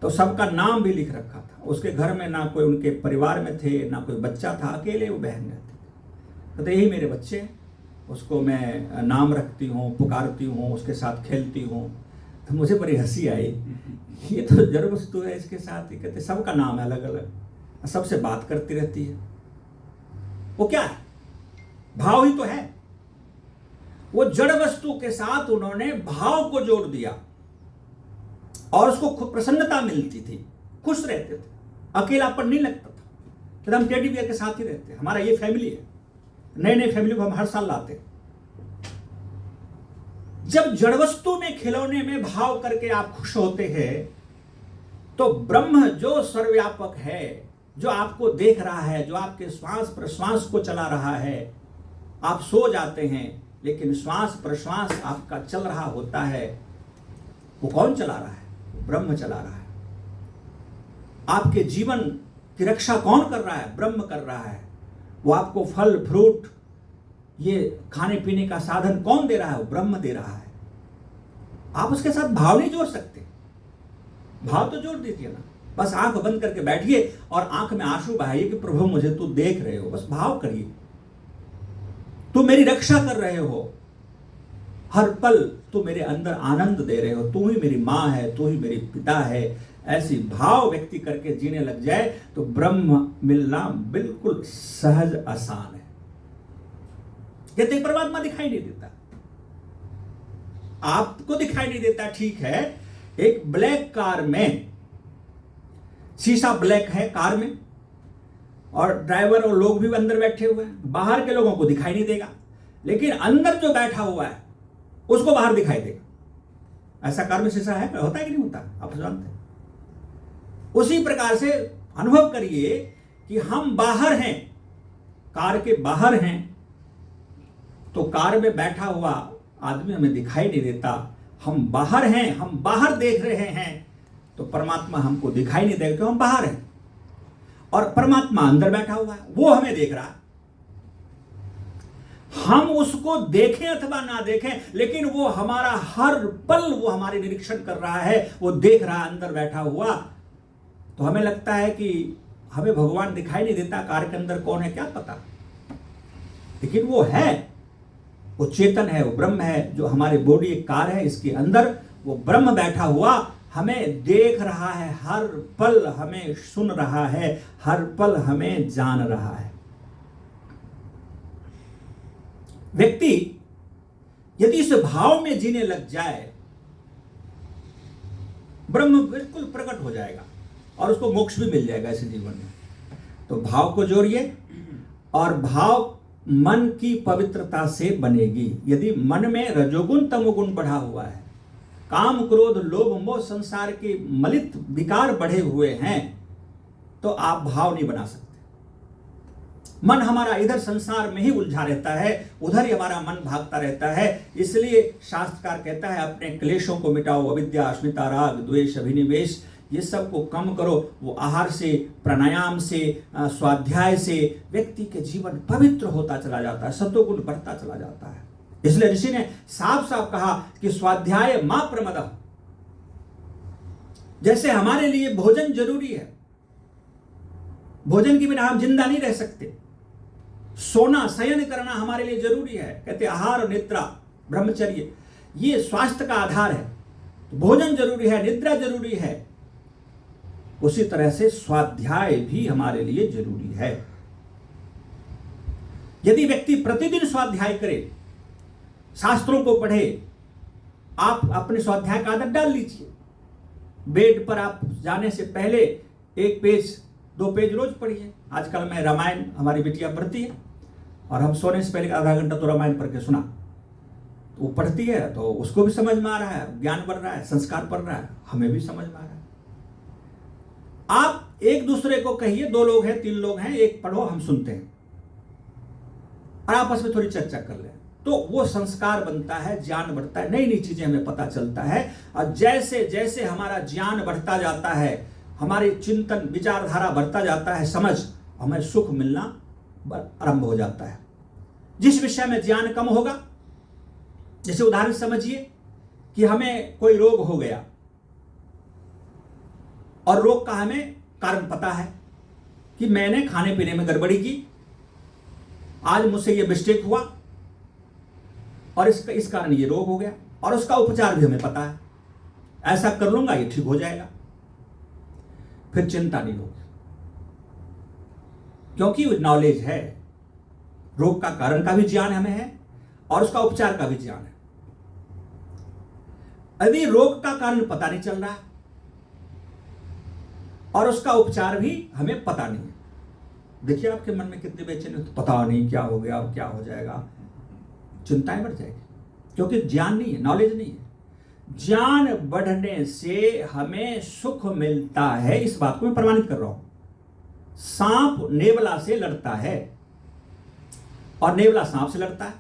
तो सबका नाम भी लिख रखा था। उसके घर में ना कोई उनके परिवार में थे, ना कोई बच्चा था, अकेले वो बहन रहते थे। तो यही मेरे बच्चे हैं, उसको मैं नाम रखती हूँ, पुकारती हूँ, उसके साथ खेलती हूँ। तो मुझे बड़ी हंसी आई, ये तो जड़ वस्तु है, इसके साथ ही कहते सबका नाम है अलग अलग, सबसे बात करती रहती है। वो क्या है? भाव ही तो है। वो जड़ वस्तु के साथ उन्होंने भाव को जोड़ दिया और उसको खूब प्रसन्नता मिलती थी, खुश रहते थे, अकेलापन नहीं लगता था। तो हम टेडी बियर के साथ ही रहते हैं। हमारा ये फैमिली है। नए नए फैमिली को हम हर साल लाते हैं। जब जड़ वस्तु में, खिलौने में भाव करके आप खुश होते हैं, तो ब्रह्म जो सर्वव्यापक है, जो आपको देख रहा है, जो आपके श्वास प्रश्वास को चला रहा है, आप सो जाते हैं लेकिन श्वास प्रश्वास आपका चल रहा होता है, वो कौन चला रहा है? ब्रह्म चला रहा है। आपके जीवन की रक्षा कौन कर रहा है? ब्रह्म कर रहा है। वो आपको फल फ्रूट, ये खाने पीने का साधन कौन दे रहा है? वो ब्रह्म दे रहा है। आप उसके साथ भाव नहीं जोड़ सकते। भाव तो जोड़ दीजिए ना। बस आंख बंद करके बैठिए और आंख में आंसू बहाइए कि प्रभु मुझे तू देख रहे हो। बस भाव करिए, तू मेरी रक्षा कर रहे हो, हर पल तू मेरे अंदर आनंद दे रहे हो, तू ही मेरी माँ है, तू ही मेरी पिता है। ऐसी भाव व्यक्ति करके जीने लग जाए तो ब्रह्म मिलना बिल्कुल सहज आसान है। कहते परमात्मा दिखाई नहीं देता, आपको दिखाई नहीं देता, ठीक है। एक ब्लैक कार में, शीशा ब्लैक है कार में, और ड्राइवर और लोग भी अंदर बैठे हुए हैं। बाहर के लोगों को दिखाई नहीं देगा, लेकिन अंदर जो बैठा हुआ है उसको बाहर दिखाई देगा। ऐसा कार में शीशा है, होता है कि नहीं होता? आप जानते हैं। उसी प्रकार से अनुभव करिए कि हम बाहर हैं, कार के बाहर हैं, तो कार में बैठा हुआ आदमी हमें दिखाई नहीं देता। हम बाहर हैं, हम बाहर देख रहे हैं, तो परमात्मा हमको दिखाई नहीं देगा क्योंकि हम बाहर हैं। और परमात्मा अंदर बैठा हुआ है, वो हमें देख रहा है। हम उसको देखें अथवा ना देखें, लेकिन वो हमारा हर पल वो हमारे निरीक्षण कर रहा है, वो देख रहा है अंदर बैठा हुआ। तो हमें लगता है कि हमें भगवान दिखाई नहीं देता, कार के अंदर कौन है क्या पता, लेकिन वो है, वो चेतन है, वो ब्रह्म है। जो हमारी बॉडी एक कार है, इसके अंदर वो ब्रह्म बैठा हुआ हमें देख रहा है, हर पल हमें सुन रहा है, हर पल हमें जान रहा है। व्यक्ति यदि इस भाव में जीने लग जाए, ब्रह्म बिल्कुल प्रकट हो जाएगा और उसको मोक्ष भी मिल जाएगा इस जीवन में। तो भाव को जोड़िए, और भाव मन की पवित्रता से बनेगी। यदि मन में रजोगुण तमोगुण बढ़ा हुआ है, काम क्रोध लोभ मोह संसार के मलित विकार बढ़े हुए हैं, तो आप भाव नहीं बना सकते। मन हमारा इधर संसार में ही उलझा रहता है, उधर ही हमारा मन भागता रहता है। इसलिए शास्त्रकार कहता है अपने क्लेशों को मिटाओ, अविद्या अस्मिता राग द्वेष अभिनिवेश, ये सब को कम करो। वो आहार से, प्राणायाम से, स्वाध्याय से व्यक्ति के जीवन पवित्र होता चला जाता है, सत्वगुण बढ़ता चला जाता है। इसलिए ऋषि ने साफ साफ कहा कि स्वाध्याय मां प्रमदः। जैसे हमारे लिए भोजन जरूरी है, भोजन के बिना हम जिंदा नहीं रह सकते, सोना शयन करना हमारे लिए जरूरी है। कहते आहार निद्रा ब्रह्मचर्य, ये स्वास्थ्य का आधार है। तो भोजन जरूरी है, निद्रा जरूरी है, उसी तरह से स्वाध्याय भी हमारे लिए जरूरी है। यदि व्यक्ति प्रतिदिन स्वाध्याय करे, शास्त्रों को पढ़े, आप अपने स्वाध्याय का आदत डाल लीजिए। बेड पर आप जाने से पहले 1 पेज 2 पेज रोज पढ़िए। आजकल मैं रामायण हमारी बिटिया पढ़ती है और हम सोने से पहले आधा घंटा तो रामायण पढ़ के सुना। तो वो पढ़ती है तो उसको भी समझ में आ रहा है, ज्ञान बढ़ रहा है, संस्कार बढ़ रहा है, हमें भी समझ में आ रहा है। आप एक दूसरे को कहिए, 2 लोग हैं 3 लोग हैं, एक पढ़ो हम सुनते हैं और आपस में थोड़ी चर्चा कर लें, तो वो संस्कार बनता है, ज्ञान बढ़ता है, नई नई चीजें हमें पता चलता है। और जैसे जैसे हमारा ज्ञान बढ़ता जाता है, हमारी चिंतन विचारधारा बढ़ता जाता है, समझ, हमें सुख मिलना आरंभ हो जाता है। जिस विषय में ज्ञान कम होगा, जैसे उदाहरण समझिए कि हमें कोई रोग हो गया और रोग का हमें कारण पता है कि मैंने खाने पीने में गड़बड़ी की, आज मुझसे ये मिस्टेक हुआ और इस कारण ये रोग हो गया, और उसका उपचार भी हमें पता है, ऐसा कर लूंगा ये ठीक हो जाएगा, फिर चिंता नहीं होगी, क्योंकि नॉलेज है, रोग का कारण का भी ज्ञान हमें है और उसका उपचार का भी ज्ञान है। यदि रोग का कारण पता नहीं चल रहा और उसका उपचार भी हमें पता नहीं है, देखिए आपके मन में कितने बेचैनी, तो पता नहीं क्या हो गया, क्या हो जाएगा, चिंताएं बढ़ जाएगी, क्योंकि ज्ञान नहीं है, नॉलेज नहीं है। ज्ञान बढ़ने से हमें सुख मिलता है, इस बात को मैं प्रमाणित कर रहा हूं। सांप नेवला से लड़ता है और नेवला सांप से लड़ता है,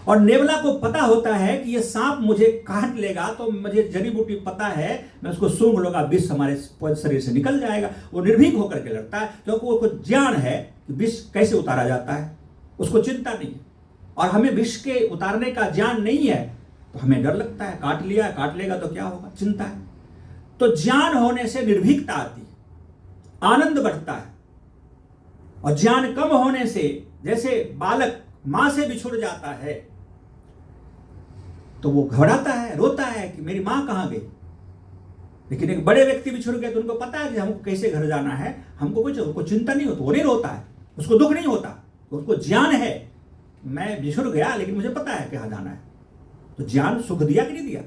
और नेवला को पता होता है कि ये सांप मुझे काट लेगा, तो मुझे जड़ी बूटी पता है, मैं उसको सूंघ लूंगा, विष हमारे शरीर से निकल जाएगा। वो निर्भीक होकर के लड़ता है, क्योंकि वो कुछ ज्ञान है कि विष कैसे उतारा जाता है, उसको चिंता नहीं है। और हमें विष के उतारने का ज्ञान नहीं है, तो हमें डर लगता है, काट लिया, काट लेगा तो क्या होगा, चिंता है। तो ज्ञान होने से निर्भीकता आती है, आनंद बढ़ता है। और ज्ञान कम होने से, जैसे बालक मां से बिछुड़ जाता है तो वो घबराता है, रोता है कि मेरी मां कहां गई। लेकिन एक बड़े व्यक्ति बिछुड़ गए तो उनको पता है कि हमको कैसे घर जाना है, हमको कुछ, उसको चिंता नहीं होती, वो नहीं रोता है, उसको दुख नहीं होता, उसको ज्ञान है, मैं बिछुड़ गया लेकिन मुझे पता है कहां जाना है। तो ज्ञान सुख दिया कि नहीं दिया।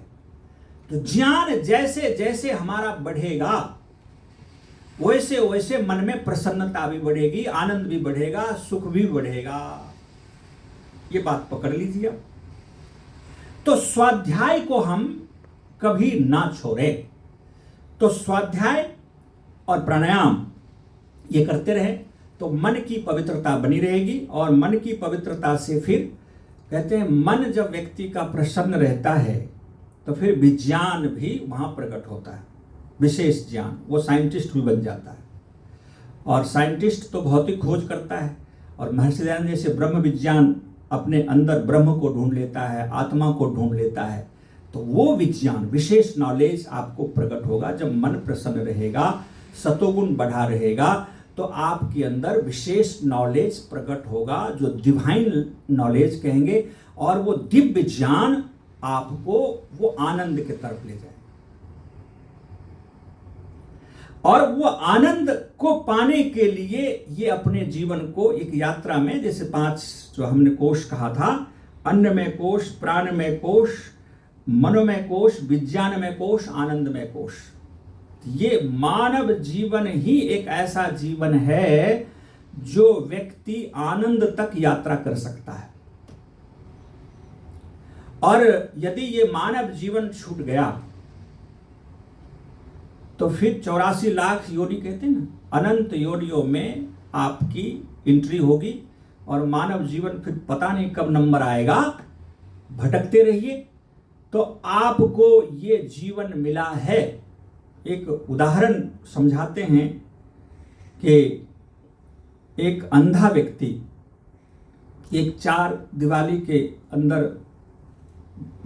तो ज्ञान जैसे जैसे हमारा बढ़ेगा, वैसे वैसे मन में प्रसन्नता भी बढ़ेगी, आनंद भी बढ़ेगा, सुख भी बढ़ेगा। ये बात पकड़ लीजिए। तो स्वाध्याय को हम कभी ना छोड़ें। तो स्वाध्याय और प्राणायाम ये करते रहे तो मन की पवित्रता बनी रहेगी, और मन की पवित्रता से फिर कहते हैं मन जब व्यक्ति का प्रसन्न रहता है तो फिर विज्ञान भी वहां प्रकट होता है, विशेष ज्ञान, वो साइंटिस्ट भी बन जाता है। और साइंटिस्ट तो भौतिक खोज करता है, और महर्षि दयानंद जैसे ब्रह्म विज्ञान अपने अंदर ब्रह्म को ढूंढ लेता है, आत्मा को ढूंढ लेता है। तो वो विज्ञान, विशेष नॉलेज आपको प्रकट होगा जब मन प्रसन्न रहेगा, सतोगुण बढ़ा रहेगा, तो आपके अंदर विशेष नॉलेज प्रकट होगा, जो डिवाइन नॉलेज कहेंगे, और वो दिव्य ज्ञान आपको वो आनंद की तरफ ले जाए। और वो आनंद को पाने के लिए ये अपने जीवन को एक यात्रा में, जैसे 5 जो हमने कोश कहा था, अन्नमय कोश, प्राणमय कोश, मनोमय कोश, विज्ञानमय कोश, आनंदमय कोश। ये मानव जीवन ही एक ऐसा जीवन है जो व्यक्ति आनंद तक यात्रा कर सकता है। और यदि ये मानव जीवन छूट गया तो फिर 84 लाख योनि कहते हैं ना, अनंत योनियों में आपकी एंट्री होगी, और मानव जीवन फिर पता नहीं कब नंबर आएगा, भटकते रहिए। तो आपको ये जीवन मिला है। एक उदाहरण समझाते हैं कि एक अंधा व्यक्ति एक 4 दीवारी के अंदर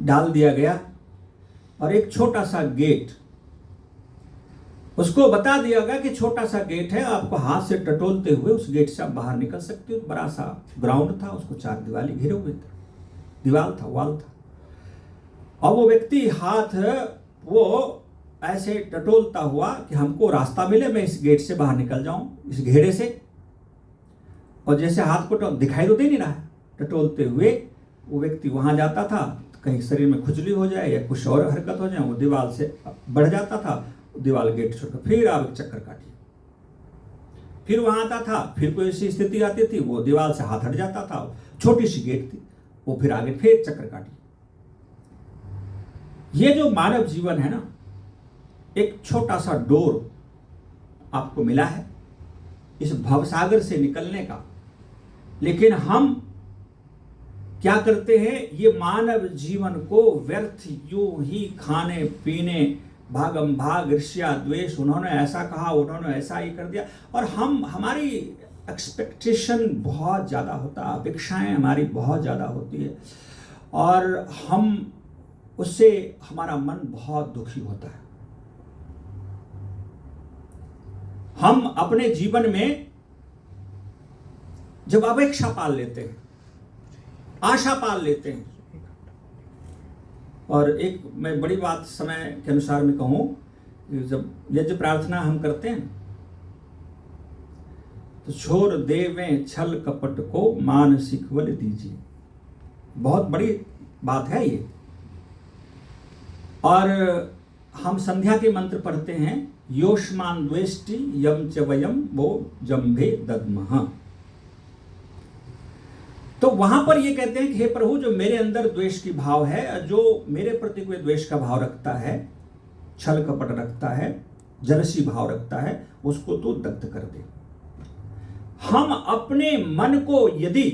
डाल दिया गया, और एक छोटा सा गेट, उसको बता दिया गया कि छोटा सा गेट है, आपको हाथ से टटोलते हुए उस गेट से आप बाहर निकल सकते हो। बड़ा सा ग्राउंड था, उसको 4 दीवारी घिरे हुए थे, दीवार था, वाल था, और वो व्यक्ति हाथ वो ऐसे टटोलता हुआ कि हमको रास्ता मिले, मैं इस गेट से बाहर निकल जाऊं, इस घेरे से। और जैसे हाथ को दिखाई तो दे नहीं रहा है, टटोलते हुए वो व्यक्ति वहां जाता था, कहीं शरीर में खुजली हो जाए या कुछ और हरकत हो जाए, वो दीवार से बढ़ जाता था, दीवार गेट छोड़कर फिर आप एक चक्कर काटिए। फिर वहां आता था, फिर कोई ऐसी स्थिति आती थी, वो दीवार से हाथ हट जाता था, छोटी सी गेट थी, वो फिर आगे फिर चक्कर काटिए। ये जो मानव जीवन है ना, एक छोटा सा डोर आपको मिला है इस भवसागर से निकलने का, लेकिन हम क्या करते हैं, ये मानव जीवन को व्यर्थ यूं ही खाने पीने, भागम भाग, ईर्ष्या द्वेष, उन्होंने ऐसा कहा, उन्होंने ऐसा ही कर दिया, और हमारी एक्सपेक्टेशन बहुत ज़्यादा होता है, अपेक्षाएं हमारी बहुत ज़्यादा होती है, और हम उससे हमारा मन बहुत दुखी होता है। हम अपने जीवन में जब अपेक्षा पाल लेते हैं, आशा पाल लेते हैं, और एक मैं बड़ी बात समय के अनुसार में कहूं, जब यज्ञ प्रार्थना हम करते हैं तो छोड़ देवें छल कपट को, मानसिक बल दीजिए। बहुत बड़ी बात है ये। और हम संध्या के मंत्र पढ़ते हैं, योष्मान द्वेष्टि यम च वयम वो जम्भे दद्मः। तो वहां पर ये कहते हैं कि हे प्रभु, जो मेरे अंदर द्वेष की भाव है, जो मेरे प्रति कोई द्वेष का भाव रखता है, छल कपट रखता है, जलसी भाव रखता है, उसको तो दग्ध कर दे। हम अपने मन को यदि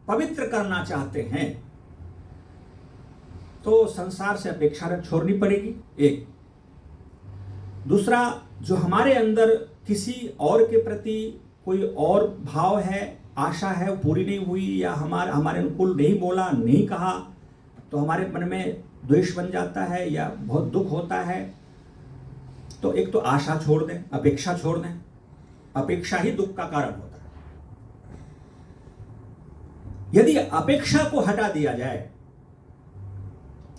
पवित्र करना चाहते हैं तो संसार से अपेक्षा छोड़नी पड़ेगी, एक। दूसरा, जो हमारे अंदर किसी और के प्रति कोई और भाव है, आशा है, वो पूरी नहीं हुई, या हमारे अनुकूल नहीं बोला, नहीं कहा, तो हमारे मन में द्वेष बन जाता है या बहुत दुख होता है। तो एक तो आशा छोड़ दें, अपेक्षा छोड़ दें। अपेक्षा ही दुख का कारण होता है। यदि अपेक्षा को हटा दिया जाए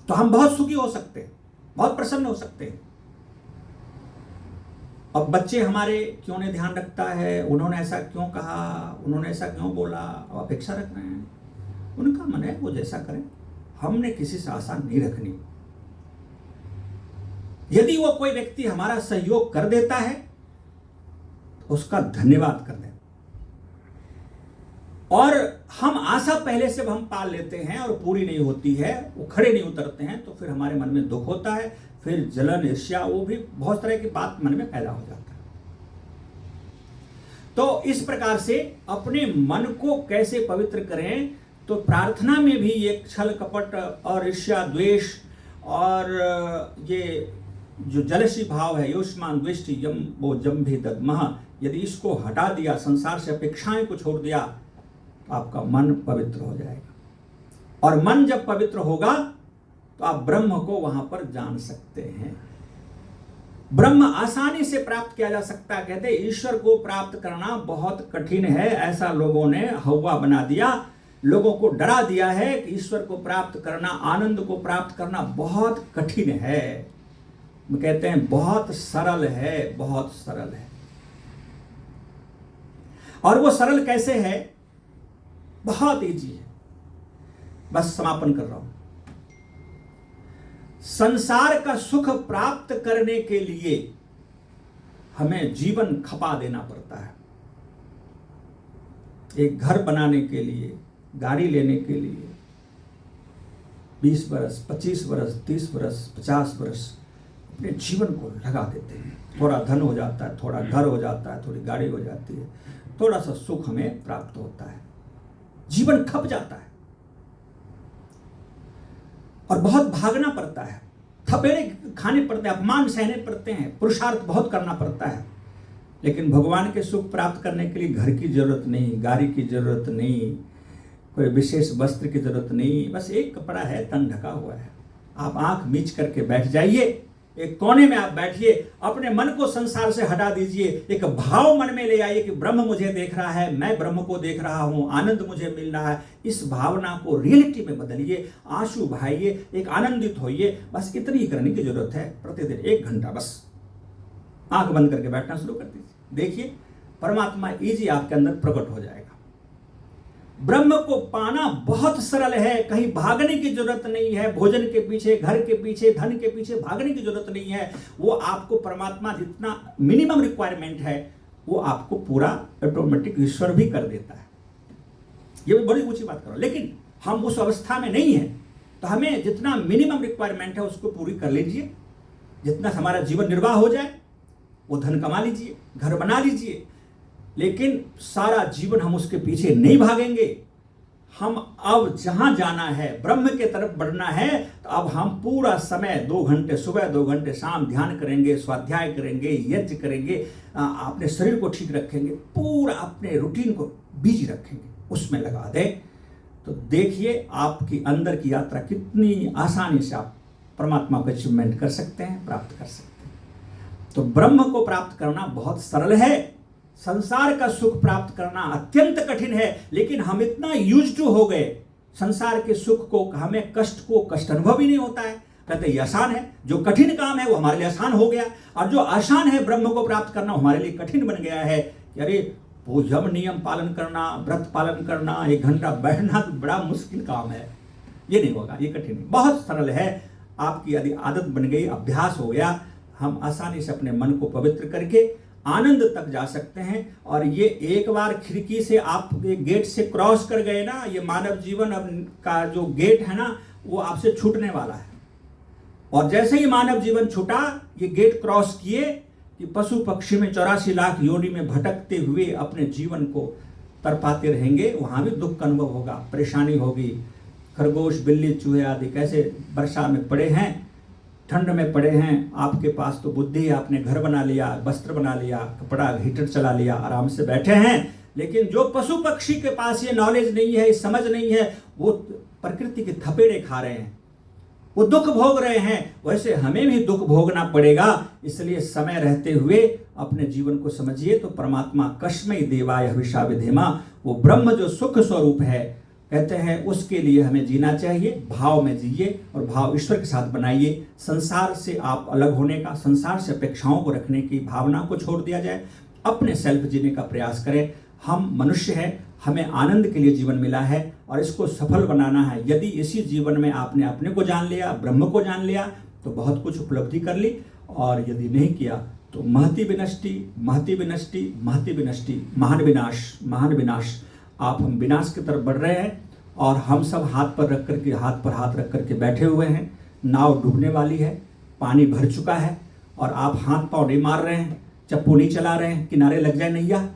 तो हम बहुत सुखी हो सकते हैं, बहुत प्रसन्न हो सकते हैं। अब बच्चे हमारे क्यों नहीं ध्यान रखता है, उन्होंने ऐसा क्यों कहा, उन्होंने ऐसा क्यों बोला, अब अपेक्षा रख रहे हैं। उनका मन है, वो जैसा करें, हमने किसी से आशा नहीं रखनी। यदि वो कोई व्यक्ति हमारा सहयोग कर देता है तो उसका धन्यवाद कर दें। और हम आशा पहले से हम पाल लेते हैं और पूरी नहीं होती है, वो खड़े नहीं उतरते हैं, तो फिर हमारे मन में दुख होता है, फिर जलन, ईर्ष्या, वो भी बहुत तरह की बात मन में पैदा हो जाता है। तो इस प्रकार से अपने मन को कैसे पवित्र करें, तो प्रार्थना में भी ये छल कपट और ईर्ष्या द्वेष और ये जो जलसी भाव है, योष्मान द्वेष्टि यम वो जम्भे दद्मः, यदि इसको हटा दिया, संसार से अपेक्षाएं को छोड़ दिया, तो आपका मन पवित्र हो जाएगा। और मन जब पवित्र होगा तो आप ब्रह्म को वहां पर जान सकते हैं। ब्रह्म आसानी से प्राप्त किया जा सकता है। कहते हैं ईश्वर को प्राप्त करना बहुत कठिन है, ऐसा लोगों ने हवा बना दिया, लोगों को डरा दिया है कि ईश्वर को प्राप्त करना, आनंद को प्राप्त करना बहुत कठिन है। कहते हैं बहुत सरल है, बहुत सरल है। और वो सरल कैसे है? बहुत इजी है। बस समापन कर रहा हूं। संसार का सुख प्राप्त करने के लिए हमें जीवन खपा देना पड़ता है। एक घर बनाने के लिए, गाड़ी लेने के लिए 20 वर्ष, 25 वर्ष, 30 वर्ष, 50 वर्ष अपने जीवन को लगा देते हैं। थोड़ा धन हो जाता है, थोड़ा घर हो जाता है, थोड़ी गाड़ी हो जाती है, थोड़ा सा सुख हमें प्राप्त होता है, जीवन खप जाता है और बहुत भागना पड़ता है, थपेड़े खाने पड़ते हैं, अपमान सहने पड़ते हैं, पुरुषार्थ बहुत करना पड़ता है। लेकिन भगवान के सुख प्राप्त करने के लिए घर की जरूरत नहीं, गाड़ी की जरूरत नहीं, कोई विशेष वस्त्र की जरूरत नहीं, बस एक कपड़ा है, तन ढका हुआ है। आप आंख मीच करके बैठ जाइए, एक कोने में आप बैठिए, अपने मन को संसार से हटा दीजिए, एक भाव मन में ले आइए कि ब्रह्म मुझे देख रहा है, मैं ब्रह्म को देख रहा हूं, आनंद मुझे मिल रहा है। इस भावना को रियलिटी में बदलिए, आंसू बहाइए, एक आनंदित होइए। बस इतनी ही करने की जरूरत है। प्रतिदिन 1 घंटा बस आंख बंद करके बैठना शुरू कर दीजिए, देखिए परमात्मा इजी आपके अंदर प्रकट हो जाएगा। ब्रह्म को पाना बहुत सरल है, कहीं भागने की जरूरत नहीं है, भोजन के पीछे, घर के पीछे, धन के पीछे भागने की जरूरत नहीं है। वो आपको परमात्मा जितना मिनिमम रिक्वायरमेंट है वो आपको पूरा ऑटोमेटिक ईश्वर भी कर देता है। ये भी बड़ी ऊंची बात करो, लेकिन हम उस अवस्था में नहीं है, तो हमें जितना मिनिमम रिक्वायरमेंट है उसको पूरी कर लीजिए। जितना हमारा जीवन निर्वाह हो जाए वो धन कमा लीजिए, घर बना लीजिए, लेकिन सारा जीवन हम उसके पीछे नहीं भागेंगे। हम अब जहां जाना है, ब्रह्म के तरफ बढ़ना है, तो अब हम पूरा समय 2 घंटे सुबह 2 घंटे शाम ध्यान करेंगे, स्वाध्याय करेंगे, यज्ञ करेंगे, अपने शरीर को ठीक रखेंगे, पूरा अपने रूटीन को बिजी रखेंगे, उसमें लगा दें। तो देखिए आपकी अंदर की यात्रा कितनी आसानी से आप परमात्मा को अचीवमेंट कर सकते हैं, प्राप्त कर सकते हैं। तो ब्रह्म को प्राप्त करना बहुत सरल है। संसार का सुख प्राप्त करना अत्यंत कठिन है, लेकिन हम इतना यूज्ड टू हो गए संसार के सुख को, हमें कष्ट अनुभव ही नहीं होता है। कहते ये आसान है, जो कठिन काम है वो हमारे लिए आसान हो गया, और जो आसान है ब्रह्म को प्राप्त करना हमारे लिए कठिन बन गया है कि अरे वो यम नियम पालन करना, व्रत पालन करना, 1 घंटा बैठना तो बड़ा मुश्किल काम है, ये नहीं होगा, ये कठिन है। बहुत सरल है। आपकी यदि आदत बन गई, अभ्यास हो गया, हम आसानी से अपने मन को पवित्र करके आनंद तक जा सकते हैं। और ये एक बार खिड़की से आप गेट से क्रॉस कर गए ना, ये मानव जीवन अब का जो गेट है ना वो आपसे छूटने वाला है। और जैसे ही मानव जीवन छूटा, ये गेट क्रॉस किए कि पशु पक्षी में 84 लाख योनि में भटकते हुए अपने जीवन को तरपाते रहेंगे। वहां भी दुख का अनुभव होगा, परेशानी होगी। खरगोश, बिल्ली, चूहे आदि कैसे वर्षा में पड़े हैं, ठंड में पड़े हैं। आपके पास तो बुद्धि है, आपने घर बना लिया, वस्त्र बना लिया, कपड़ा हीटर चला लिया, आराम से बैठे हैं। लेकिन जो पशु पक्षी के पास ये नॉलेज नहीं है, समझ नहीं है, वो प्रकृति के थपेड़े खा रहे हैं, वो दुख भोग रहे हैं। वैसे हमें भी दुख भोगना पड़ेगा। इसलिए समय रहते हुए अपने जीवन को समझिए। तो परमात्मा कस्मै देवाय हविषा विधेमा, वो ब्रह्म जो सुख स्वरूप है कहते हैं, उसके लिए हमें जीना चाहिए। भाव में जिए और भाव ईश्वर के साथ बनाइए। संसार से आप अलग होने का, संसार से अपेक्षाओं को रखने की भावना को छोड़ दिया जाए, अपने सेल्फ जीने का प्रयास करें। हम मनुष्य हैं, हमें आनंद के लिए जीवन मिला है और इसको सफल बनाना है। यदि इसी जीवन में आपने अपने को जान लिया, ब्रह्म को जान लिया, तो बहुत कुछ उपलब्धि कर ली। और यदि नहीं किया तो महति विनष्टि, महति विनष्टि, महति विनष्टि, महान विनाश, महान विनाश। आप हम विनाश की तरफ बढ़ रहे हैं और हम सब हाथ पर हाथ रख करके बैठे हुए हैं। नाव डूबने वाली है, पानी भर चुका है और आप हाथ पांव नहीं मार रहे हैं, चप्पू नहीं चला रहे हैं, किनारे लग जाए नैया,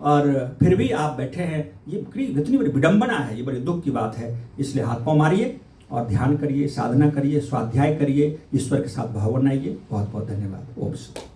और फिर भी आप बैठे हैं। ये इतनी बड़ी विडंबना है, ये बड़ी दुख की बात है। इसलिए हाथ पांव मारिए और ध्यान करिए, साधना करिए, स्वाध्याय करिए, ईश्वर के साथ भाव बनाइए। बहुत बहुत धन्यवाद। ओम शांति।